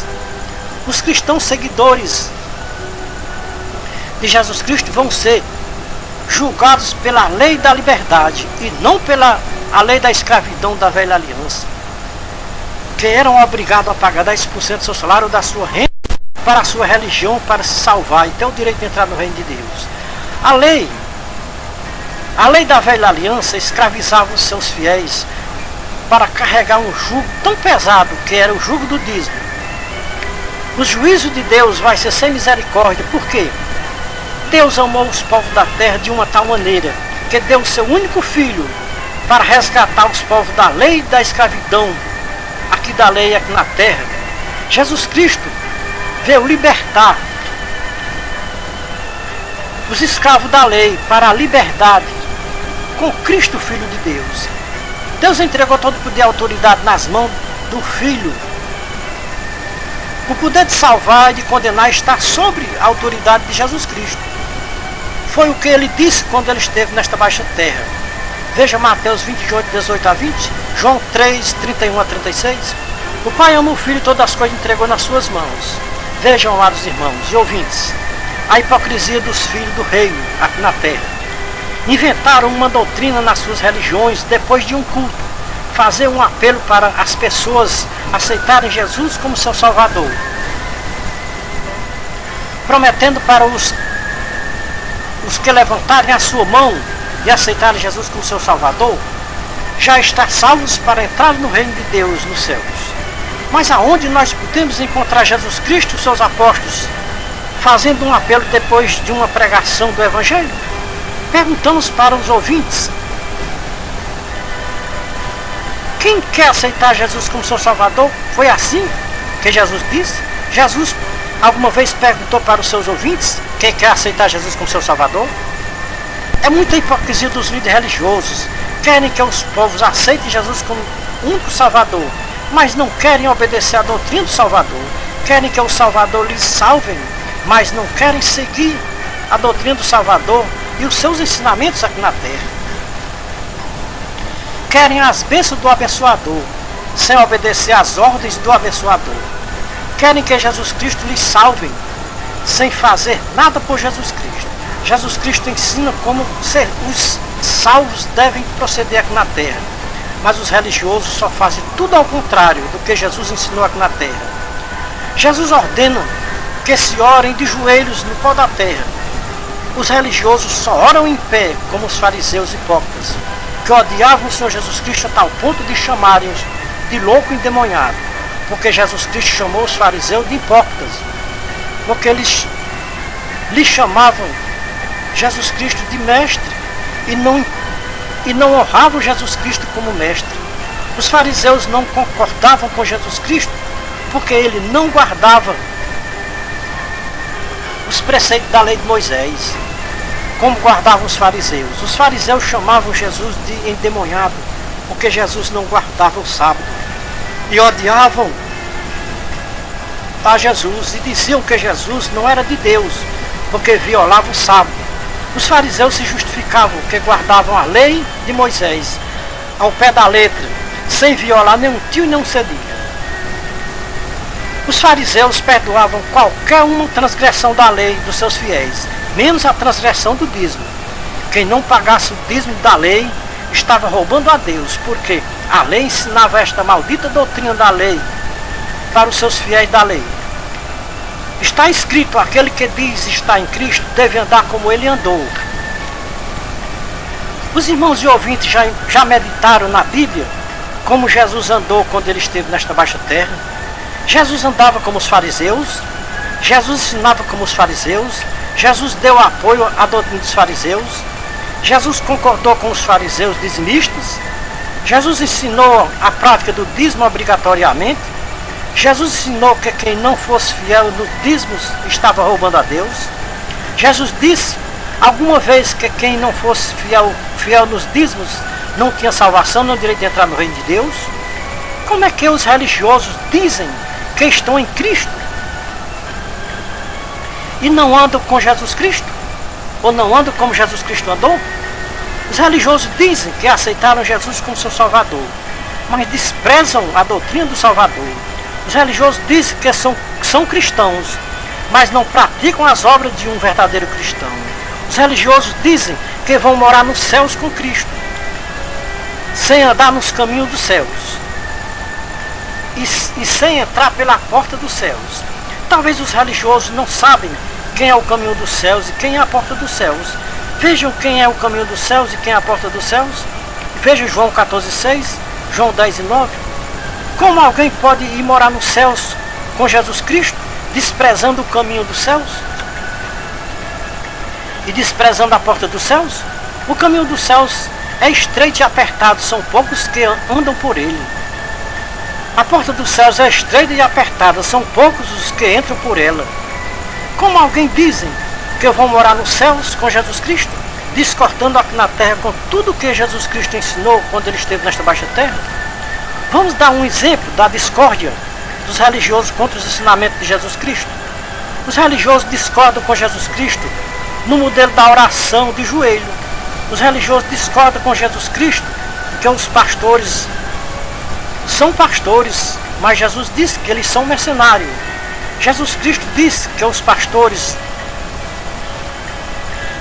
Os cristãos seguidores de Jesus Cristo vão ser julgados pela lei da liberdade e não pela a lei da escravidão da velha aliança, que eram obrigados a pagar 10% do seu salário ou da sua renda para a sua religião, para se salvar e ter o direito de entrar no reino de Deus. A lei da velha aliança escravizava os seus fiéis para carregar um jugo tão pesado que era o jugo do dízimo. O juízo de Deus vai ser sem misericórdia. Por quê? Deus amou os povos da terra de uma tal maneira que deu o seu único filho para resgatar os povos da lei e da escravidão, aqui da lei aqui na terra. Jesus Cristo veio libertar os escravos da lei para a liberdade com Cristo, Filho de Deus. Deus entregou todo o poder e autoridade nas mãos do Filho. O poder de salvar e de condenar está sobre a autoridade de Jesus Cristo. Foi o que ele disse quando ele esteve nesta baixa terra. Veja Mateus 28, 18 a 20, João 3, 31 a 36. O Pai ama o Filho e todas as coisas entregou nas suas mãos. Vejam, amados irmãos e ouvintes, a hipocrisia dos filhos do reino aqui na terra. inventaram uma doutrina nas suas religiões depois de um culto, fazer um apelo para as pessoas aceitarem Jesus como seu Salvador, prometendo para os que levantarem a sua mão e aceitarem Jesus como seu Salvador, já estar salvos para entrar no reino de Deus nos céus. Mas aonde nós podemos encontrar Jesus Cristo e seus apóstolos fazendo um apelo depois de uma pregação do Evangelho? Perguntamos para os ouvintes: quem quer aceitar Jesus como seu Salvador? Foi assim que Jesus disse? Jesus alguma vez perguntou para os seus ouvintes quem quer aceitar Jesus como seu Salvador? É muita hipocrisia dos líderes religiosos. Querem que os povos aceitem Jesus como único Salvador, mas não querem obedecer à doutrina do Salvador. Querem que o Salvador lhes salve, mas não querem seguir a doutrina do Salvador e os seus ensinamentos aqui na terra. Querem as bênçãos do abençoador, sem obedecer às ordens do abençoador. Querem que Jesus Cristo lhes salve, sem fazer nada por Jesus Cristo. Jesus Cristo ensina como os salvos devem proceder aqui na terra, mas os religiosos só fazem tudo ao contrário do que Jesus ensinou aqui na terra. Jesus ordena que se orem de joelhos no pó da terra. Os religiosos só oram em pé, como os fariseus hipócritas, que odiavam o Senhor Jesus Cristo a tal ponto de chamarem-os de louco endemoniado, porque Jesus Cristo chamou os fariseus de hipócritas, porque eles lhe chamavam Jesus Cristo de mestre e não honravam Jesus Cristo como mestre. Os fariseus não concordavam com Jesus Cristo porque ele não guardava os preceitos da lei de Moisés, como guardavam os fariseus. Os fariseus chamavam Jesus de endemoniado porque Jesus não guardava o sábado, e odiavam a Jesus e diziam que Jesus não era de Deus porque violava o sábado. Os fariseus se justificavam que guardavam a lei de Moisés ao pé da letra, sem violar nenhum tio e nenhum cedilha. Os fariseus perdoavam qualquer uma transgressão da lei dos seus fiéis, menos a transgressão do dízimo. Quem não pagasse o dízimo da lei estava roubando a Deus, porque a lei ensinava esta maldita doutrina da lei para os seus fiéis da lei. Está escrito: aquele que diz estar em Cristo deve andar como ele andou. Os irmãos e ouvintes já meditaram na Bíblia como Jesus andou quando ele esteve nesta baixa terra? Jesus andava como os fariseus, Jesus ensinava como os fariseus, Jesus deu apoio à doutrina dos fariseus, Jesus concordou com os fariseus dizimistas, Jesus ensinou a prática do dízimo obrigatoriamente, Jesus ensinou que quem não fosse fiel nos dízimos estava roubando a Deus. Jesus disse alguma vez que quem não fosse fiel nos dízimos não tinha salvação, não direito de entrar no reino de Deus. Como é que os religiosos dizem que estão em Cristo e não andam com Jesus Cristo? Ou não andam como Jesus Cristo andou? Os religiosos dizem que aceitaram Jesus como seu Salvador, mas desprezam a doutrina do Salvador. Os religiosos dizem que são cristãos, mas não praticam as obras de um verdadeiro cristão. Os religiosos dizem que vão morar nos céus com Cristo, sem andar nos caminhos dos céus e sem entrar pela porta dos céus. Talvez os religiosos não sabem quem é o caminho dos céus e quem é a porta dos céus. Vejam quem é o caminho dos céus e quem é a porta dos céus. Vejam João 14,6, João 10,9. Como alguém pode ir morar nos céus com Jesus Cristo, desprezando o caminho dos céus e desprezando a porta dos céus? O caminho dos céus é estreito e apertado, são poucos que andam por ele. A porta dos céus é estreita e apertada, são poucos os que entram por ela. Como alguém dizem que vão morar nos céus com Jesus Cristo, discordando aqui na terra com tudo o que Jesus Cristo ensinou quando ele esteve nesta baixa terra? Vamos dar um exemplo da discórdia dos religiosos contra os ensinamentos de Jesus Cristo. Os religiosos discordam com Jesus Cristo no modelo da oração de joelho. Os religiosos discordam com Jesus Cristo que os pastores são pastores, mas Jesus disse que eles são mercenários. Jesus Cristo disse que os pastores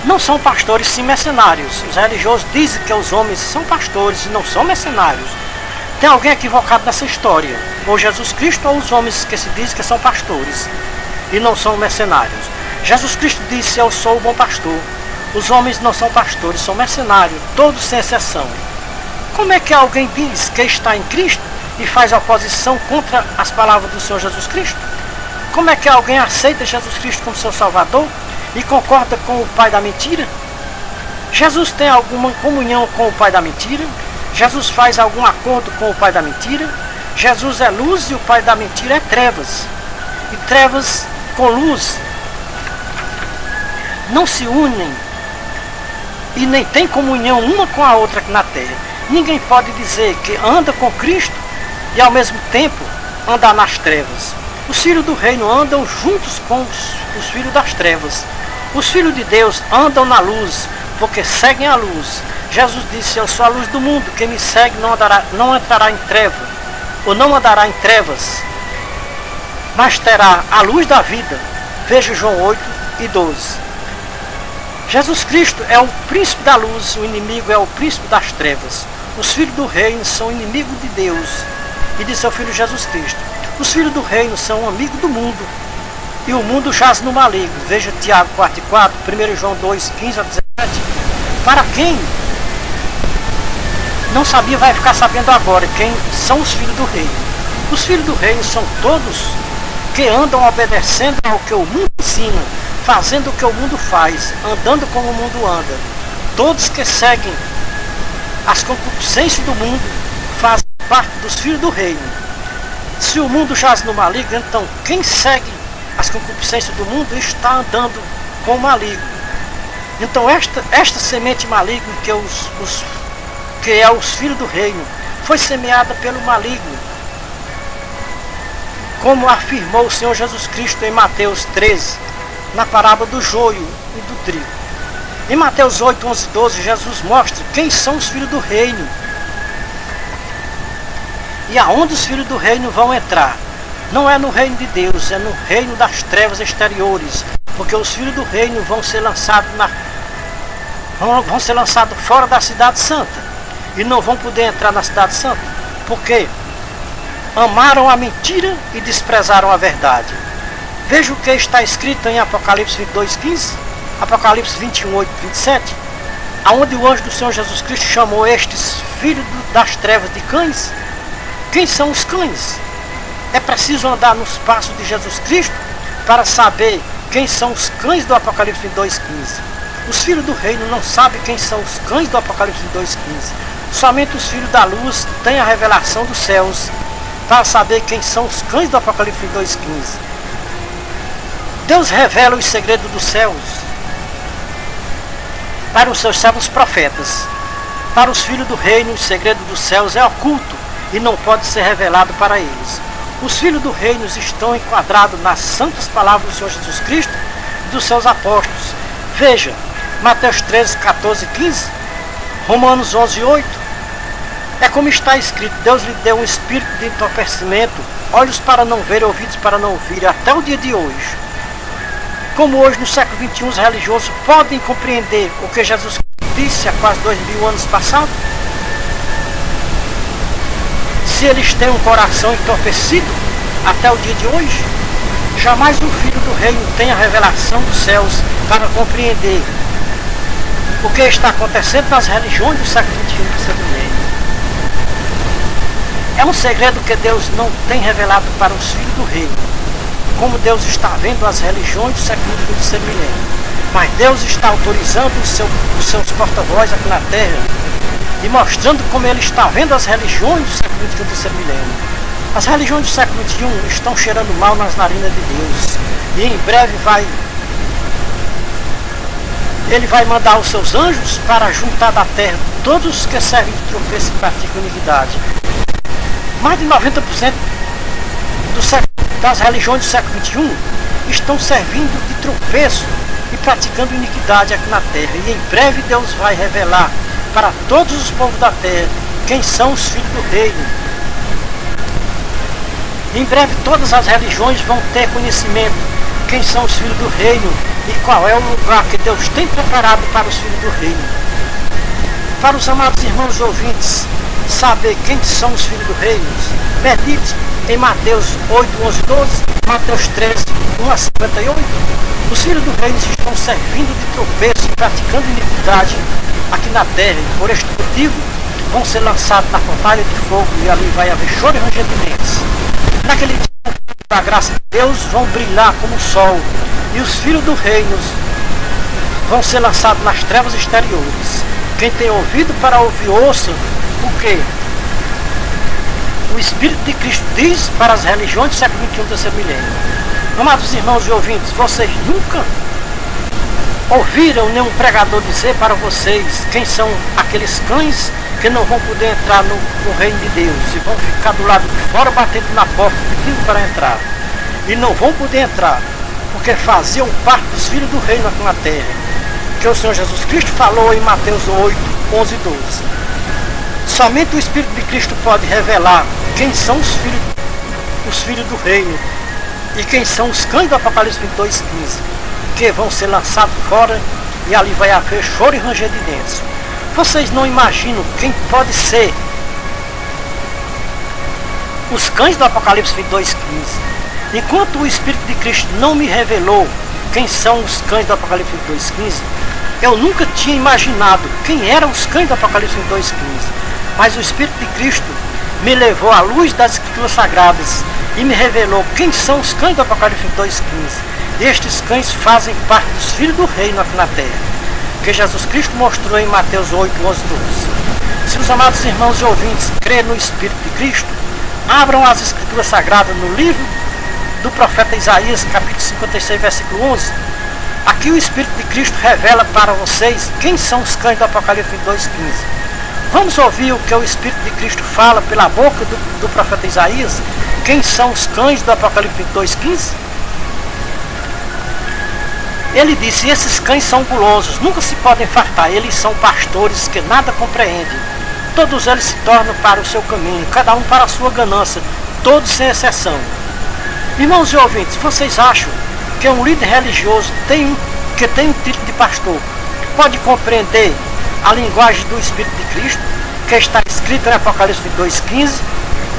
não são pastores, sim mercenários. Os religiosos dizem que os homens são pastores e não são mercenários. Tem alguém equivocado nessa história, ou Jesus Cristo ou os homens que se dizem que são pastores e não são mercenários. Jesus Cristo disse: eu sou o bom pastor. Os homens não são pastores, são mercenários, todos sem exceção. Como é que alguém diz que está em Cristo e faz oposição contra as palavras do Senhor Jesus Cristo? Como é que alguém aceita Jesus Cristo como seu Salvador e concorda com o pai da mentira? Jesus tem alguma comunhão com o pai da mentira? Jesus faz algum acordo com o pai da mentira? Jesus é luz e o pai da mentira é trevas. E trevas com luz não se unem e nem tem comunhão uma com a outra aqui na terra. Ninguém pode dizer que anda com Cristo e ao mesmo tempo andar nas trevas. Os filhos do reino andam juntos com os filhos das trevas. Os filhos de Deus andam na luz, porque seguem a luz. Jesus disse: eu sou a luz do mundo, quem me segue não entrará em treva, ou não andará em trevas, mas terá a luz da vida. Veja João 8:12. Jesus Cristo é o príncipe da luz, o inimigo é o príncipe das trevas. Os filhos do reino são inimigos de Deus e de seu Filho Jesus Cristo. Os filhos do reino são amigos do mundo, e o mundo jaz no maligno. Veja Tiago 4:4, 1 João 2:15-17. Para quem não sabia, vai ficar sabendo agora quem são os filhos do reino. Os filhos do reino são todos que andam obedecendo ao que o mundo ensina, fazendo o que o mundo faz, andando como o mundo anda. Todos que seguem as concupiscências do mundo fazem parte dos filhos do reino. Se o mundo jaz no maligno, então quem segue as concupiscências do mundo está andando com o maligno. Então esta semente maligna que é os filhos do reino foi semeada pelo maligno, como afirmou o Senhor Jesus Cristo em Mateus 13, na parábola do joio e do trigo. Em Mateus 8:11-12, Jesus mostra quem são os filhos do reino e aonde os filhos do reino vão entrar. Não é no reino de Deus, é no reino das trevas exteriores, porque os filhos do reino vão ser lançados fora da cidade santa e não vão poder entrar na cidade santa, porque amaram a mentira e desprezaram a verdade. Veja o que está escrito em Apocalipse 22:15, Apocalipse 21:8-27, aonde o anjo do Senhor Jesus Cristo chamou estes filhos das trevas de cães. Quem são os cães? É preciso andar nos passos de Jesus Cristo para saber quem são os cães do Apocalipse 22:15. Os filhos do reino não sabem quem são os cães do Apocalipse 22:15. Somente os filhos da luz têm a revelação dos céus para saber quem são os cães do Apocalipse 22:15. Deus revela os segredos dos céus para os seus servos profetas. Para os filhos do reino, o segredo dos céus é oculto e não pode ser revelado para eles. Os filhos do reino estão enquadrados nas santas palavras do Senhor Jesus Cristo e dos seus apóstolos. Veja, Mateus 13:14-15, Romanos 11:8. É como está escrito: Deus lhe deu um espírito de entorpecimento, olhos para não ver, ouvidos para não ouvir, até o dia de hoje. Como hoje, no século XXI, os religiosos podem compreender o que Jesus disse há quase 2000 anos passados? Se eles têm um coração entorpecido até o dia de hoje, jamais o Filho do Reino tem a revelação dos céus para compreender o que está acontecendo nas religiões do século XXI do seu milênio. É um segredo que Deus não tem revelado para os filhos do reino, como Deus está vendo as religiões do século XXI do seu milênio. Mas Deus está autorizando os seus porta-vozes aqui na terra e mostrando como Ele está vendo as religiões do século XXI do seu milênio. As religiões do século XXI estão cheirando mal nas narinas de Deus, e em breve Ele vai mandar os seus anjos para juntar da terra todos os que servem de tropeço e praticam iniquidade. Mais de 90% das religiões do século XXI estão servindo de tropeço e praticando iniquidade aqui na terra. E em breve Deus vai revelar para todos os povos da terra quem são os filhos do reino. Em breve todas as religiões vão ter conhecimento quem são os filhos do reino e qual é o lugar que Deus tem preparado para os filhos do reino. Para os amados irmãos ouvintes saber quem são os filhos do reino, medite em Mateus 8, 11 e 12, Mateus 13, 1 a 58. Os filhos do reino estão servindo de tropeço, praticando iniquidade aqui na terra, e por este motivo vão ser lançados na fornalha de fogo, e ali vai haver choro e ranger de dentes. Naquele dia, a graça de Deus vão brilhar como o sol, e os filhos do reino vão ser lançados nas trevas exteriores. Quem tem ouvido para ouvir, ouça o que o Espírito de Cristo diz para as religiões do século XXI, terceiro milênio. Amados irmãos e ouvintes, vocês nunca ouviram nenhum pregador dizer para vocês quem são aqueles cães que não vão poder entrar no reino de Deus e vão ficar do lado de fora batendo na porta pedindo para entrar, e não vão poder entrar porque faziam parte dos filhos do reino aqui na terra, que o Senhor Jesus Cristo falou em Mateus 8, 11 e 12. Somente o Espírito de Cristo pode revelar quem são os filhos do reino e quem são os cães do Apocalipse 22, 15, que vão ser lançados fora, e ali vai haver choro e ranger de dentes. Vocês não imaginam quem pode ser os cães do Apocalipse 22, 15. Enquanto o Espírito de Cristo não me revelou quem são os cães do Apocalipse 22, 15, eu nunca tinha imaginado quem eram os cães do Apocalipse 22, 15. Mas o Espírito de Cristo me levou à luz das Escrituras Sagradas e me revelou quem são os cães do Apocalipse 22, 15. Estes cães fazem parte dos filhos do reino aqui na terra, que Jesus Cristo mostrou em Mateus 8, 11, 12. Se os amados irmãos e ouvintes crêem no Espírito de Cristo, abram as Escrituras Sagradas no livro do profeta Isaías, capítulo 56, versículo 11. Aqui o Espírito de Cristo revela para vocês quem são os cães do Apocalipse 22, 15. Vamos ouvir o que o Espírito de Cristo fala pela boca do profeta Isaías? Quem são os cães do Apocalipse 22, 15? Ele disse: esses cães são gulosos, nunca se podem fartar, eles são pastores que nada compreendem. Todos eles se tornam para o seu caminho, cada um para a sua ganância, todos sem exceção. Irmãos e ouvintes, vocês acham que um líder religioso que tem um título de pastor pode compreender a linguagem do Espírito de Cristo, que está escrito em Apocalipse 22, 15,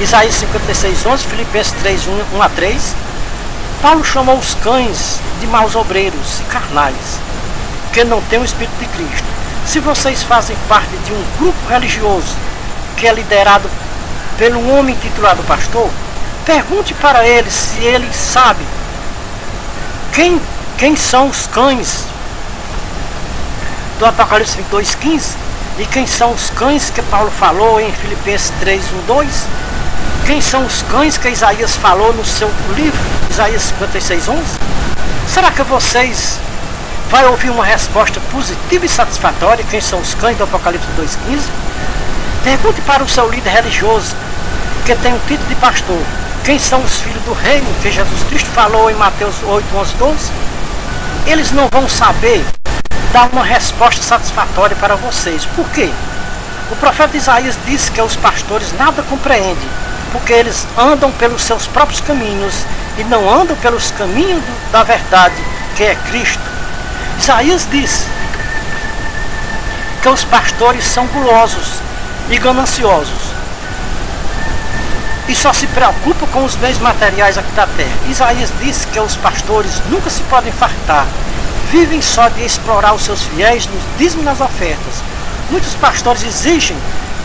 Isaías 56, 11, Filipenses 3, 1 a 3. Paulo chamou os cães de maus obreiros e carnais, que não têm o Espírito de Cristo. Se vocês fazem parte de um grupo religioso que é liderado por um homem titulado pastor, pergunte para ele se ele sabe quem são os cães do Apocalipse 22, 15 e quem são os cães que Paulo falou em Filipenses 3, 1, 2. Quem são os cães que Isaías falou no seu livro, Isaías 56, 11? Será que vocês vão ouvir uma resposta positiva e satisfatória? Quem são os cães do Apocalipse 2, 15? Pergunte para o seu líder religioso, que tem o título de pastor, quem são os filhos do reino, que Jesus Cristo falou em Mateus 8, 11, 12? Eles não vão saber dar uma resposta satisfatória para vocês. Por quê? O profeta Isaías disse que os pastores nada compreendem, porque eles andam pelos seus próprios caminhos e não andam pelos caminhos da verdade, que é Cristo. Isaías disse que os pastores são gulosos e gananciosos e só se preocupam com os bens materiais aqui da terra. Isaías disse que os pastores nunca se podem fartar, vivem só de explorar os seus fiéis nos dízimos e nas ofertas. Muitos pastores exigem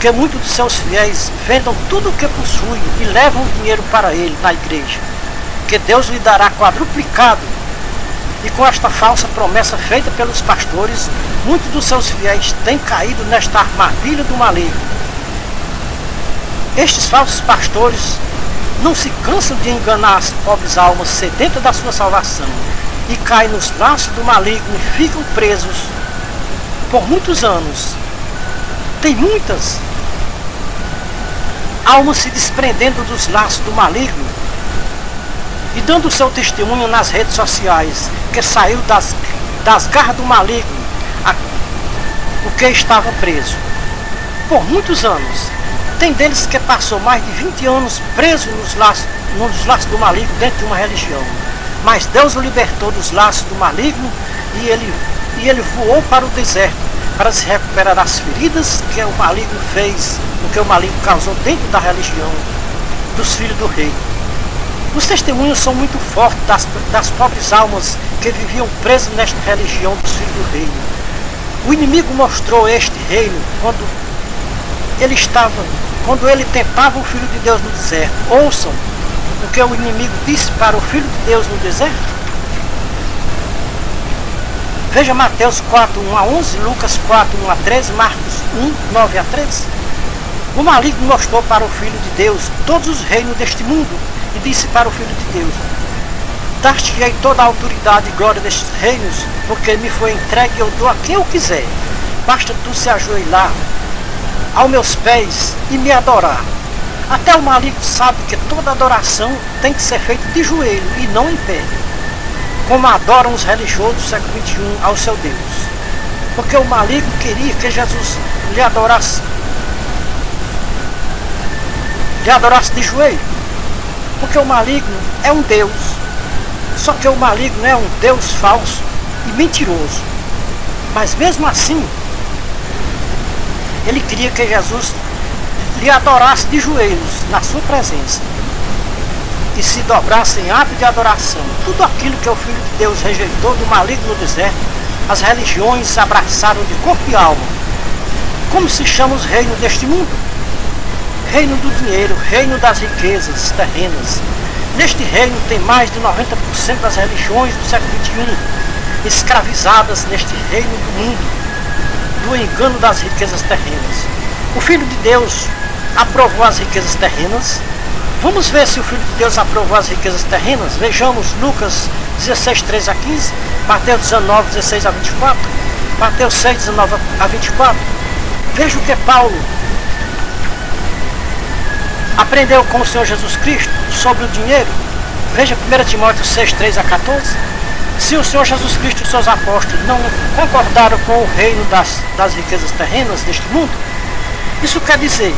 que muitos dos seus fiéis vendam tudo o que possuem e levam o dinheiro para ele na igreja, que Deus lhe dará quadruplicado. E com esta falsa promessa feita pelos pastores, muitos dos seus fiéis têm caído nesta armadilha do maligno. Estes falsos pastores não se cansam de enganar as pobres almas sedentas da sua salvação e caem nos laços do maligno e ficam presos por muitos anos. Tem muitas almas se desprendendo dos laços do maligno e dando o seu testemunho nas redes sociais, que saiu das garras do maligno, o que estava preso por muitos anos. Tem deles que passou mais de 20 anos preso nos laços do maligno dentro de uma religião. Mas Deus o libertou dos laços do maligno e ele voou para o deserto para se recuperar das feridas que o maligno fez, o que o maligno causou dentro da religião dos filhos do rei. Os testemunhos são muito fortes das pobres almas que viviam presas nesta religião dos filhos do reino. O inimigo mostrou este reino quando ele tentava o Filho de Deus no deserto. Ouçam o que o inimigo disse para o Filho de Deus no deserto. Veja Mateus 4, 1 a 11, Lucas 4, 1 a 13, Marcos 1, 9 a 13. O maligno mostrou para o Filho de Deus todos os reinos deste mundo e disse para o Filho de Deus: dar-te-ei toda a autoridade e glória destes reinos, porque me foi entregue e eu dou a quem eu quiser. Basta tu se ajoelhar aos meus pés e me adorar. Até o maligno sabe que toda adoração tem que ser feita de joelho e não em pé, como adoram os religiosos do século XXI ao seu Deus. Porque o maligno queria que Jesus lhe adorasse de joelho. Porque o maligno é um Deus. Só que o maligno é um Deus falso e mentiroso. Mas mesmo assim, ele queria que Jesus lhe adorasse de joelhos na sua presença e se dobrasse em ato de adoração. Tudo aquilo que o Filho de Deus rejeitou do maligno no deserto, as religiões abraçaram de corpo e alma. Como se chama os reinos deste mundo? Reino do dinheiro, reino das riquezas terrenas. Neste reino tem mais de 90% das religiões do século XXI escravizadas neste reino do mundo, do engano das riquezas terrenas. O Filho de Deus aprovou as riquezas terrenas. Vamos ver se o Filho de Deus aprovou as riquezas terrenas. Vejamos Lucas 16, 13 a 15, Mateus 19, 16 a 24, Mateus 6, 19 a 24. Veja o que Paulo aprendeu com o Senhor Jesus Cristo sobre o dinheiro. Veja 1 Timóteo 6, 3 a 14. Se o Senhor Jesus Cristo e os seus apóstolos não concordaram com o reino das riquezas terrenas deste mundo, isso quer dizer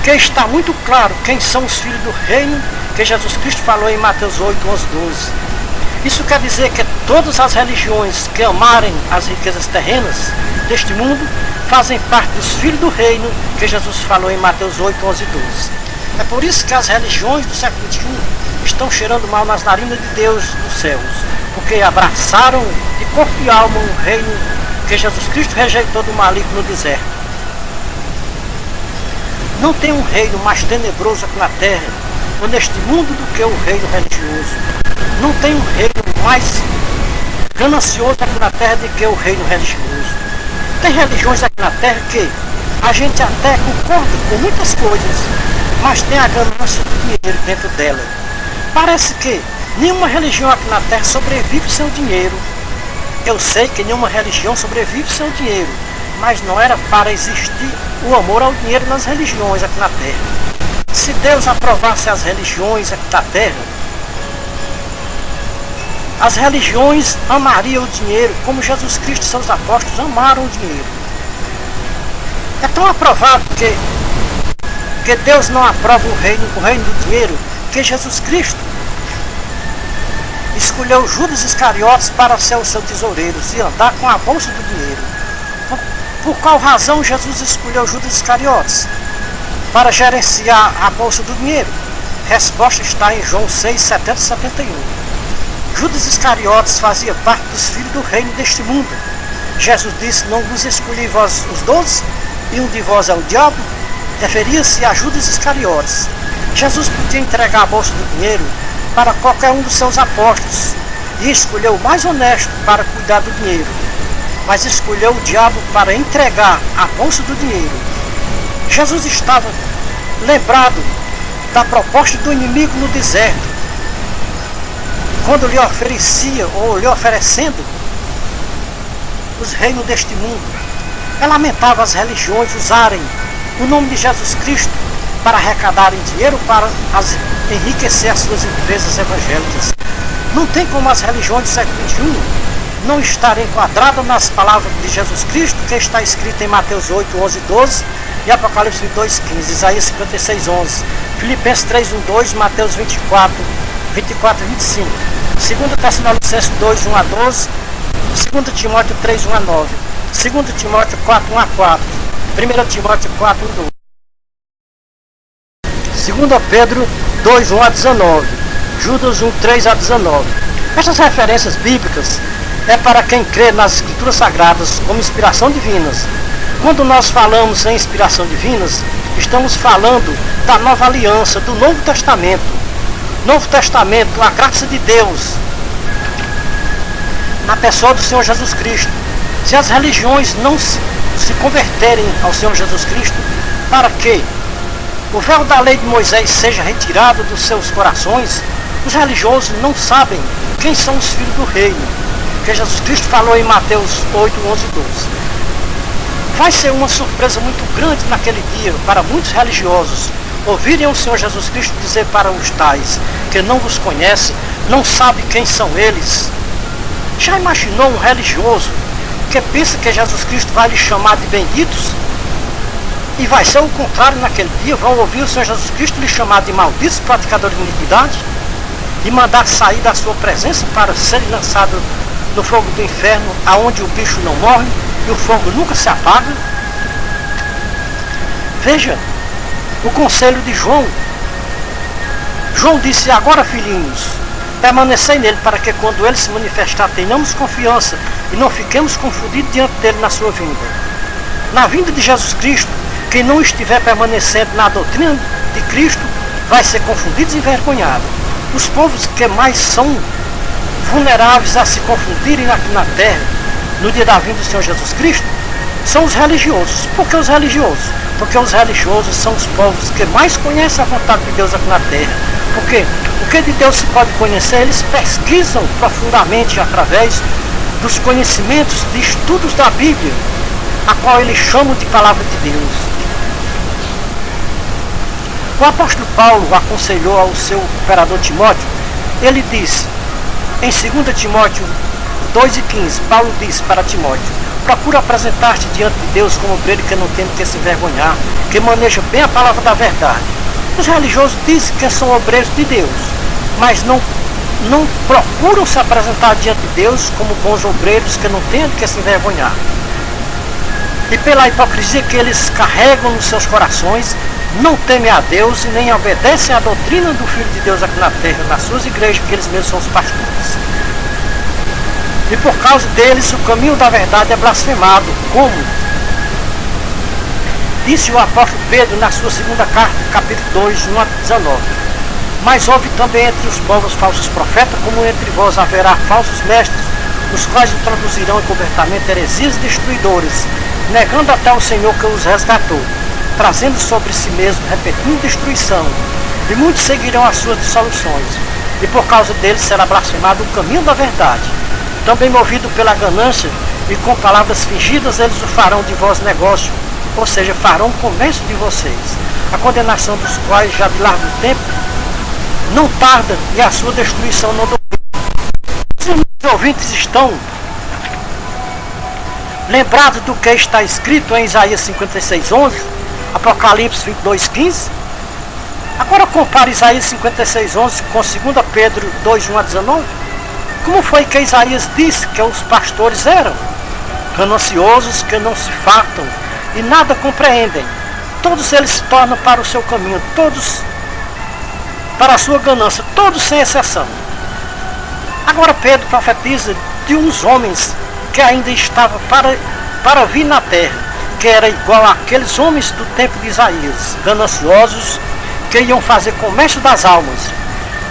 que está muito claro quem são os filhos do reino que Jesus Cristo falou em Mateus 8, 11, 12. Isso quer dizer que todas as religiões que amarem as riquezas terrenas deste mundo fazem parte dos filhos do reino que Jesus falou em Mateus 8, 11 e 12. É por isso que as religiões do século XXI estão cheirando mal nas narinas de Deus dos céus, porque abraçaram de corpo e alma um reino que Jesus Cristo rejeitou do maligno no deserto. Não tem um reino mais tenebroso aqui na terra ou neste mundo do que o reino religioso. Não tem um reino mais ganancioso aqui na terra do que o reino religioso. Tem religiões aqui na terra que a gente até concorda com muitas coisas, mas tem a ganância do dinheiro dentro dela. Parece que nenhuma religião aqui na terra sobrevive sem o dinheiro. Eu sei que nenhuma religião sobrevive sem o dinheiro, mas não era para existir o amor ao dinheiro nas religiões aqui na terra. Se Deus aprovasse as religiões aqui da terra, as religiões amariam o dinheiro como Jesus Cristo e seus apóstolos amaram o dinheiro. É tão aprovado que Deus não aprova o reino do dinheiro, que Jesus Cristo escolheu Judas Iscariotes para ser o seu tesoureiro e andar com a bolsa do dinheiro. Por qual razão Jesus escolheu Judas Iscariotes? Para gerenciar a bolsa do dinheiro. Resposta está em João 6, 70 e 71. Judas Iscariotes fazia parte dos filhos do reino deste mundo. Jesus disse: não vos escolhi vós os 12, e um de vós é o diabo. Referia-se a Judas Iscariotes. Jesus podia entregar a bolsa do dinheiro para qualquer um dos seus apóstolos e escolheu o mais honesto para cuidar do dinheiro, mas escolheu o diabo para entregar a bolsa do dinheiro. Jesus estava lembrado da proposta do inimigo no deserto, quando lhe oferecia ou lhe oferecendo os reinos deste mundo. É lamentável as religiões usarem o nome de Jesus Cristo para arrecadarem dinheiro para enriquecer as suas empresas evangélicas. Não tem como as religiões do século XXI não estarem enquadradas nas palavras de Jesus Cristo, que está escrito em Mateus 8, 11 e 12 e Apocalipse 2, 15, Isaías 56, 11, Filipenses 3, 1, 2, Mateus 24, 24 e 25. 2 Tessalonicenses 2, 1 a 12, 2 Timóteo 3, 1 a 9, 2 Timóteo 4, 1 a 4, 1 Timóteo 4, 1 a 12. 2 Pedro 2, 1 a 19, Judas 1, 3 a 19. Estas referências bíblicas é para quem crê nas Escrituras Sagradas como inspiração divinas. Quando nós falamos em inspiração divinas, estamos falando da nova aliança, do Novo Testamento. Novo Testamento, a graça de Deus, na pessoa do Senhor Jesus Cristo. Se as religiões não se converterem ao Senhor Jesus Cristo, para que o véu da lei de Moisés seja retirado dos seus corações, os religiosos não sabem quem são os filhos do reino, que Jesus Cristo falou em Mateus 8, 11 e 12. Vai ser uma surpresa muito grande naquele dia para muitos religiosos ouvirem o Senhor Jesus Cristo dizer para os tais que não vos conhece, não sabe quem são eles. Já imaginou um religioso que pensa que Jesus Cristo vai lhe chamar de benditos? E vai ser o contrário naquele dia, vão ouvir o Senhor Jesus Cristo lhe chamar de malditos, praticadores de iniquidade, e mandar sair da sua presença para serem lançados no fogo do inferno, aonde o bicho não morre e o fogo nunca se apaga. Veja o conselho de João. João disse: agora, filhinhos, permanecei nele, para que quando ele se manifestar tenhamos confiança e não fiquemos confundidos diante dele na sua vinda. Na vinda de Jesus Cristo, quem não estiver permanecendo na doutrina de Cristo vai ser confundido e envergonhado. Os povos que mais são vulneráveis a se confundirem aqui na terra no dia da vinda do Senhor Jesus Cristo são os religiosos. Por que os religiosos? Porque os religiosos são os povos que mais conhecem a vontade de Deus aqui na terra. Porque o que de Deus se pode conhecer, eles pesquisam profundamente através dos conhecimentos de estudos da Bíblia, a qual eles chamam de palavra de Deus. O apóstolo Paulo aconselhou ao seu imperador Timóteo. Ele disse, em 2 Timóteo 2,15, Paulo disse para Timóteo: procura apresentar-te diante de Deus como obreiro que não tem que se envergonhar, que maneja bem a palavra da verdade. Os religiosos dizem que são obreiros de Deus, mas não procuram se apresentar diante de Deus como bons obreiros que não têm que se envergonhar. E pela hipocrisia que eles carregam nos seus corações, não temem a Deus e nem obedecem à doutrina do Filho de Deus aqui na terra, nas suas igrejas, que eles mesmos são os pastores. E por causa deles, o caminho da verdade é blasfemado, como disse o apóstolo Pedro na sua segunda carta, capítulo 2, 1 a 19. Mas houve também entre os povos falsos profetas, como entre vós haverá falsos mestres, os quais introduzirão em convertimento heresias destruidores, negando até o Senhor que os resgatou, trazendo sobre si mesmo repetindo destruição, e muitos seguirão as suas dissoluções, e por causa deles será blasfemado o caminho da verdade. Também movido pela ganância e com palavras fingidas, eles o farão de vós negócio, ou seja, farão comércio de vocês, a condenação dos quais já de largo tempo não tarda e a sua destruição não duvida. Os ouvintes estão lembrados do que está escrito em Isaías 56:11, Apocalipse 22:15? Agora compare Isaías 56:11 com 2 Pedro 2:1 a 19. Como foi que Isaías disse que os pastores eram? Gananciosos, que não se fartam e nada compreendem. Todos eles se tornam para o seu caminho, todos para a sua ganância, todos sem exceção. Agora Pedro profetiza de uns homens que ainda estavam para vir na terra, que era igual àqueles homens do tempo de Isaías, gananciosos, que iam fazer comércio das almas,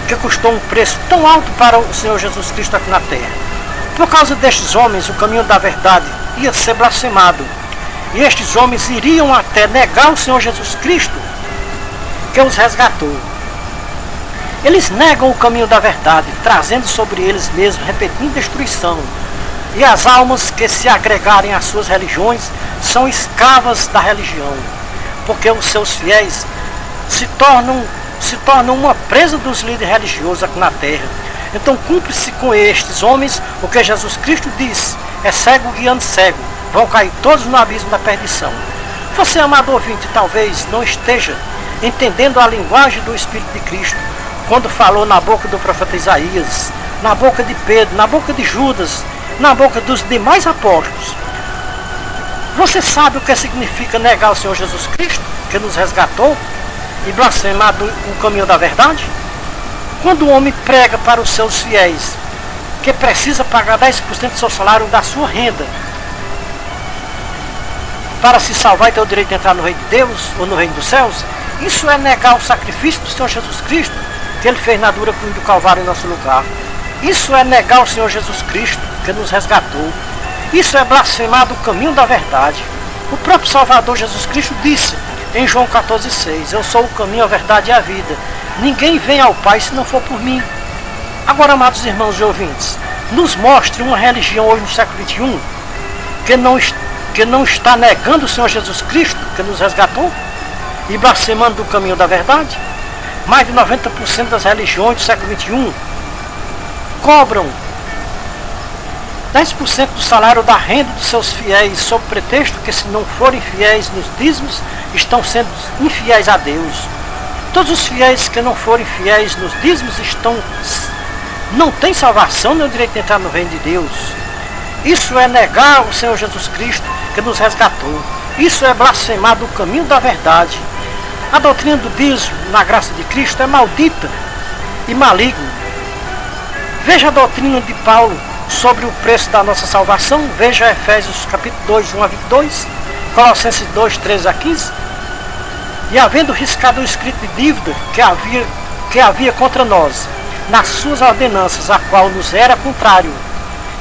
que custou um preço tão alto para o Senhor Jesus Cristo aqui na terra. Por causa destes homens, o caminho da verdade ia ser blasfemado, e estes homens iriam até negar o Senhor Jesus Cristo, que os resgatou. Eles negam o caminho da verdade, trazendo sobre eles mesmos repetindo destruição, e as almas que se agregarem às suas religiões são escravas da religião, porque os seus fiéis se tornam uma presa dos líderes religiosos aqui na terra. Então cumpre-se com estes homens o que Jesus Cristo disse: é cego guiando cego, vão cair todos no abismo da perdição. Você, amado ouvinte, talvez não esteja entendendo a linguagem do Espírito de Cristo quando falou na boca do profeta Isaías na boca de Pedro, na boca de Judas, na boca dos demais apóstolos. Você sabe o que significa negar o Senhor Jesus Cristo, que nos resgatou, e blasfemar o caminho da verdade? Quando o homem prega para os seus fiéis que precisa pagar 10% do seu salário da sua renda para se salvar e ter o direito de entrar no reino de Deus ou no reino dos céus, isso é negar o sacrifício do Senhor Jesus Cristo que Ele fez na dura cruz do Calvário em nosso lugar. Isso é negar o Senhor Jesus Cristo que nos resgatou. Isso é blasfemar do caminho da verdade. O próprio Salvador Jesus Cristo disse em João 14,6: eu sou o caminho, a verdade e a vida. Ninguém vem ao Pai se não for por mim. Agora, amados irmãos e ouvintes, nos mostre uma religião hoje no século XXI que não está negando o Senhor Jesus Cristo que nos resgatou e blasfemando do caminho da verdade. Mais de 90% das religiões do século XXI cobram 10% do salário da renda dos seus fiéis, sob pretexto que, se não forem fiéis nos dízimos, estão sendo infiéis a Deus. Todos os fiéis que não forem fiéis nos dízimos não têm salvação nem o direito de entrar no reino de Deus. Isso é negar o Senhor Jesus Cristo que nos resgatou. Isso é blasfemar do caminho da verdade. A doutrina do dízimo na graça de Cristo é maldita e maligna. Veja a doutrina de Paulo sobre o preço da nossa salvação. Veja Efésios capítulo 2, 1 a 22, Colossenses 2, 13 a 15. E havendo riscado o escrito de dívida que havia contra nós, nas suas ordenanças, a qual nos era contrário,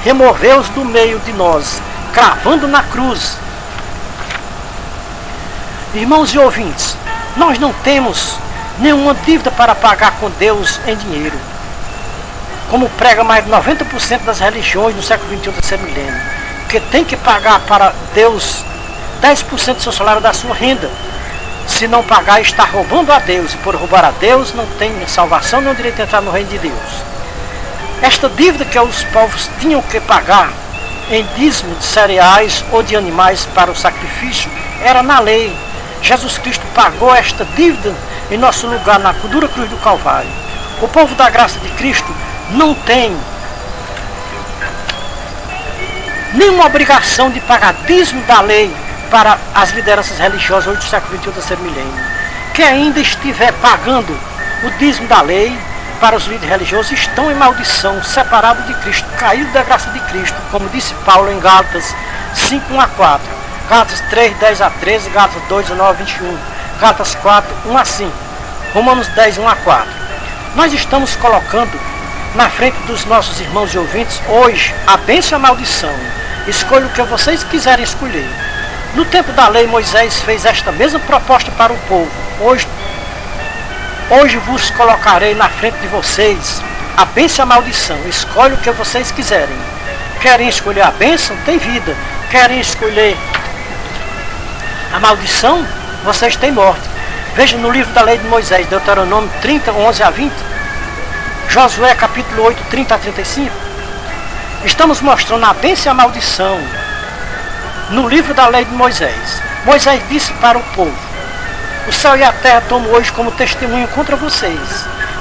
removeu-os do meio de nós, cravando na cruz. Irmãos e ouvintes, nós não temos nenhuma dívida para pagar com Deus em dinheiro, como prega mais de 90% das religiões no século XXI do terceiro milênio, que tem que pagar para Deus 10% do seu salário da sua renda. Se não pagar, está roubando a Deus, e por roubar a Deus não tem salvação nem o direito de entrar no reino de Deus. Esta dívida que os povos tinham que pagar em dízimo de cereais ou de animais para o sacrifício era na lei. Jesus Cristo pagou esta dívida em nosso lugar na dura cruz do Calvário. O povo da graça de Cristo não tem nenhuma obrigação de pagar dízimo da lei para as lideranças religiosas hoje do século XXI do terceiro milênio. Quem ainda estiver pagando o dízimo da lei para os líderes religiosos estão em maldição, separados de Cristo, caídos da graça de Cristo, como disse Paulo em Gálatas 5, 1 a 4, Gálatas 3, 10 a 13, Gálatas 2, 19 a 21, Gálatas 4, 1 a 5, Romanos 10, 1 a 4. Nós estamos colocando na frente dos nossos irmãos e ouvintes hoje a bênção e a maldição. Escolha o que vocês quiserem escolher. No tempo da lei, Moisés fez esta mesma proposta para o povo. Hoje vos colocarei na frente de vocês a bênção e a maldição. Escolhe o que vocês quiserem. Querem escolher a bênção? Tem vida. Querem escolher a maldição? Vocês têm morte. Veja no livro da lei de Moisés, Deuteronômio 30, 11 a 20. Josué capítulo 8, 30 a 35. Estamos mostrando a bênção e a maldição no livro da lei de Moisés. Moisés disse para o povo: o céu e a terra tomo hoje como testemunho contra vocês,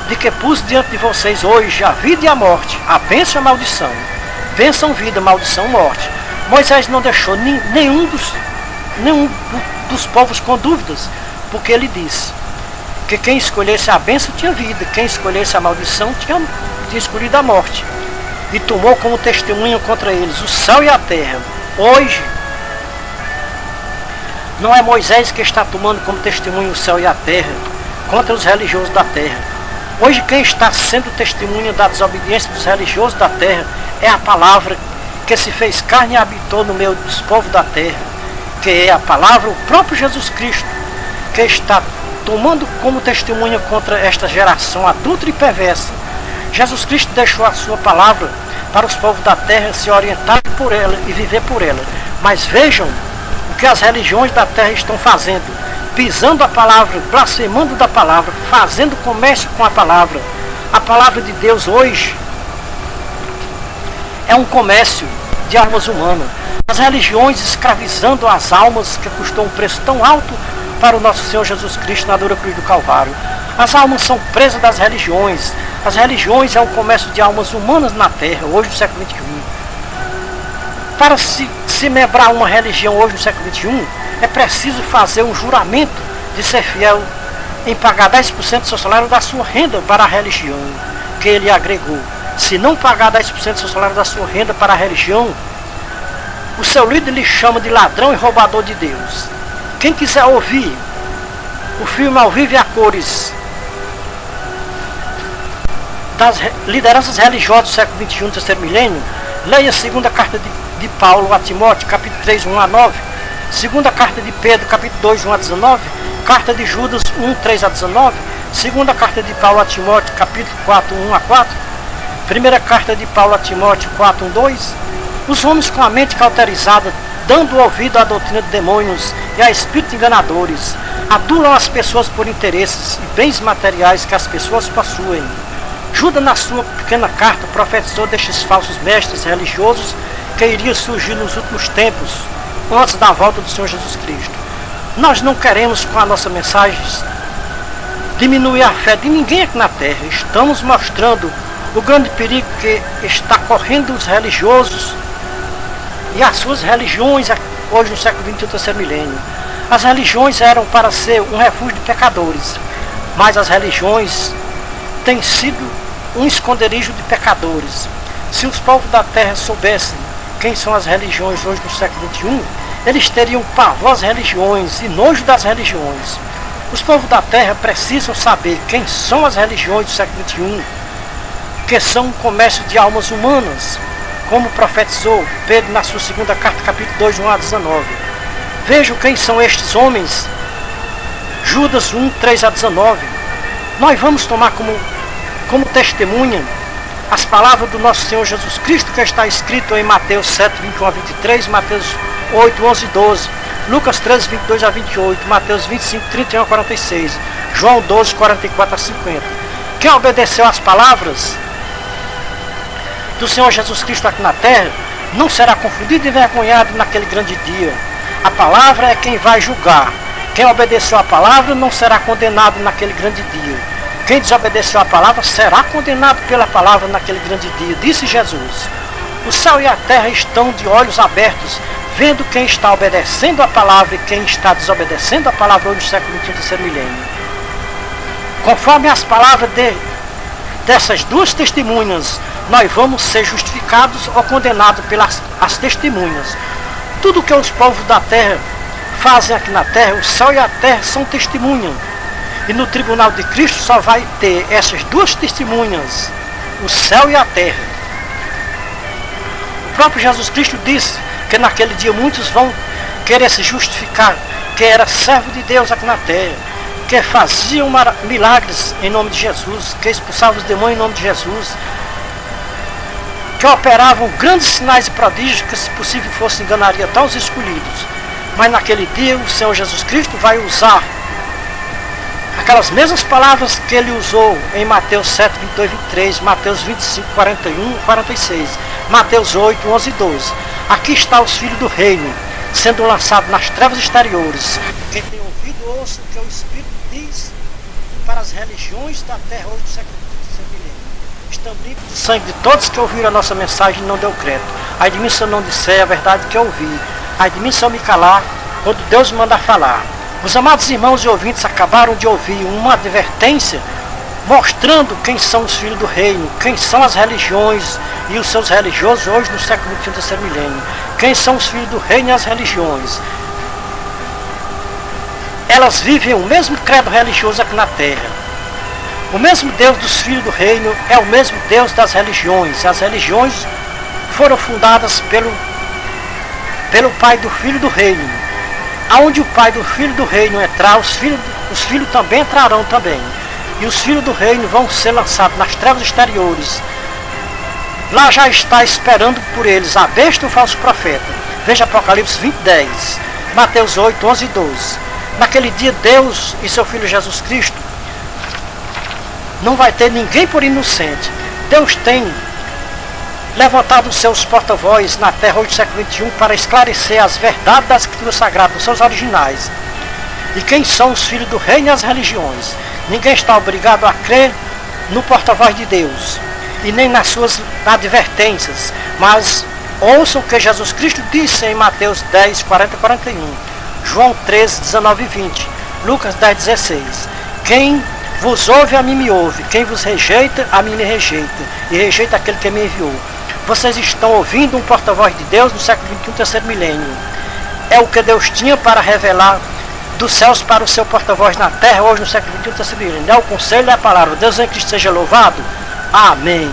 de que pus diante de vocês hoje a vida e a morte, a bênção e a maldição. Bênção, vida, maldição, morte. Moisés não deixou nenhum dos povos com dúvidas, porque ele disse que quem escolhesse a bênção tinha vida, quem escolhesse a maldição tinha escolhido a morte. E tomou como testemunho contra eles o céu e a terra. Hoje, não é Moisés que está tomando como testemunho o céu e a terra contra os religiosos da terra. Hoje quem está sendo testemunha da desobediência dos religiosos da terra é a palavra que se fez carne e habitou no meio dos povos da terra, que é a palavra, o próprio Jesus Cristo, que está tomando como testemunha contra esta geração adulta e perversa. Jesus Cristo deixou a sua palavra para os povos da terra se orientarem por ela e viver por ela. Mas vejam o que as religiões da terra estão fazendo: pisando a palavra, blasfemando da palavra, fazendo comércio com a palavra. A palavra de Deus hoje é um comércio de almas humanas. As religiões escravizando as almas, que custou um preço tão alto para o nosso Senhor Jesus Cristo na dura cruz do Calvário. As almas são presas das religiões. As religiões é o comércio de almas humanas na Terra, hoje no século XXI. Para se membrar uma religião hoje no século XXI, é preciso fazer um juramento de ser fiel em pagar 10% do seu salário da sua renda para a religião que ele agregou. Se não pagar 10% do seu salário da sua renda para a religião, o seu líder lhe chama de ladrão e roubador de Deus. Quem quiser ouvir o filme ao vivo e a cores das lideranças religiosas do século XXI, do terceiro milênio, leia a segunda carta de Paulo a Timóteo, capítulo 3, 1 a 9, segunda carta de Pedro, capítulo 2, 1 a 19, carta de Judas 1, 3 a 19, segunda carta de Paulo a Timóteo, capítulo 4, 1 a 4, primeira carta de Paulo a Timóteo 4, 1, 2, os homens com a mente cauterizada, dando ouvido à doutrina de demônios e a espíritos enganadores, adulam as pessoas por interesses e bens materiais que as pessoas possuem. Judas, na sua pequena carta, profetizou destes falsos mestres religiosos que iriam surgir nos últimos tempos, antes da volta do Senhor Jesus Cristo. Nós não queremos, com a nossa mensagem, diminuir a fé de ninguém aqui na Terra. Estamos mostrando o grande perigo que está correndo os religiosos e as suas religiões hoje no século XXI, terceiro milênio. As religiões eram para ser um refúgio de pecadores, mas as religiões têm sido um esconderijo de pecadores. Se os povos da terra soubessem quem são as religiões hoje no século XXI, eles teriam pavor às religiões e nojo das religiões. Os povos da terra precisam saber quem são as religiões do século XXI, que são um comércio de almas humanas, como profetizou Pedro na sua segunda carta, capítulo 2, 1 a 19. Vejam quem são estes homens. Judas 1, 3 a 19. Nós vamos tomar como testemunha as palavras do nosso Senhor Jesus Cristo, que está escrito em Mateus 7, 21 a 23, Mateus 8, 11 e 12, Lucas 13, 22 a 28, Mateus 25, 31 a 46, João 12, 44 a 50. Quem obedeceu às palavras do Senhor Jesus Cristo aqui na terra não será confundido e envergonhado naquele grande dia. A palavra é quem vai julgar. Quem obedeceu à palavra não será condenado naquele grande dia. Quem desobedeceu à palavra será condenado pela palavra naquele grande dia, disse Jesus. O céu e a terra estão de olhos abertos, vendo quem está obedecendo à palavra e quem está desobedecendo à palavra hoje no século XXI, terceiro milênio. Conforme as palavras dessas duas testemunhas, nós vamos ser justificados ou condenados pelas as testemunhas. Tudo que os povos da terra fazem aqui na terra, o céu e a terra são testemunhas. E no tribunal de Cristo só vai ter essas duas testemunhas, o céu e a terra. O próprio Jesus Cristo disse que naquele dia muitos vão querer se justificar, que era servo de Deus aqui na terra, que faziam milagres em nome de Jesus, que expulsavam os demônios em nome de Jesus, que operavam grandes sinais e prodígios que, se possível, fosse enganaria até os escolhidos. Mas naquele dia o Senhor Jesus Cristo vai usar aquelas mesmas palavras que ele usou em Mateus 7, 22 e 23, Mateus 25, 41 e 46, Mateus 8, 11 e 12. Aqui está os filhos do reino, sendo lançados nas trevas exteriores. Quem tem ouvido, ouça o que o Espírito diz para as religiões da terra hoje do século XX. Estamos limpos do sangue de todos que ouviram a nossa mensagem e não deu crédito. Ai de mim se eu não disser a verdade que eu ouvi. Ai de mim se eu me calar quando Deus me manda falar. Os amados irmãos e ouvintes acabaram de ouvir uma advertência mostrando quem são os filhos do reino, quem são as religiões e os seus religiosos hoje no século XXI, terceiro milênio. Quem são os filhos do reino e as religiões. Elas vivem o mesmo credo religioso aqui na terra. O mesmo Deus dos filhos do reino é o mesmo Deus das religiões. As religiões foram fundadas pelo pai do filho do reino. Aonde o pai do filho do reino entrar, os filhos também entrarão também. E os filhos do reino vão ser lançados nas trevas exteriores. Lá já está esperando por eles a besta e o falso profeta. Veja Apocalipse 20, 10, Mateus 8, 11 e 12. Naquele dia Deus e seu Filho Jesus Cristo não vai ter ninguém por inocente. Deus tem levantado os seus porta-voz na terra hoje do século XXI para esclarecer as verdades das Escrituras Sagradas, os seus originais. E quem são os filhos do reino e as religiões? Ninguém está obrigado a crer no porta-voz de Deus e nem nas suas advertências, mas ouçam o que Jesus Cristo disse em Mateus 10, 40 e 41, João 13, 19 e 20, Lucas 10, 16. Quem vos ouve, a mim me ouve. Quem vos rejeita, a mim me rejeita. E rejeita aquele que me enviou. Vocês estão ouvindo um porta-voz de Deus no século XXI, terceiro milênio. É o que Deus tinha para revelar dos céus para o seu porta-voz na terra, hoje no século XXI, terceiro milênio. É o conselho, é a palavra. Deus em Cristo seja louvado. Amém.